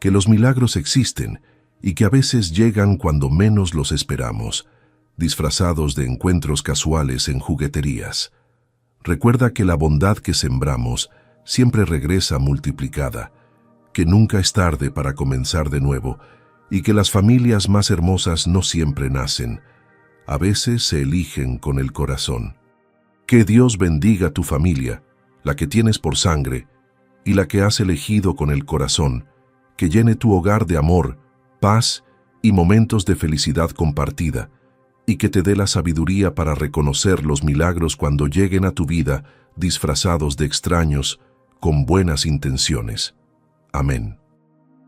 que los milagros existen y que a veces llegan cuando menos los esperamos, disfrazados de encuentros casuales en jugueterías. Recuerda que la bondad que sembramos siempre regresa multiplicada, que nunca es tarde para comenzar de nuevo y que las familias más hermosas no siempre nacen, a veces se eligen con el corazón. Que Dios bendiga tu familia, la que tienes por sangre y la que has elegido con el corazón, que llene tu hogar de amor, paz y momentos de felicidad compartida, y que te dé la sabiduría para reconocer los milagros cuando lleguen a tu vida disfrazados de extraños con buenas intenciones. Amén.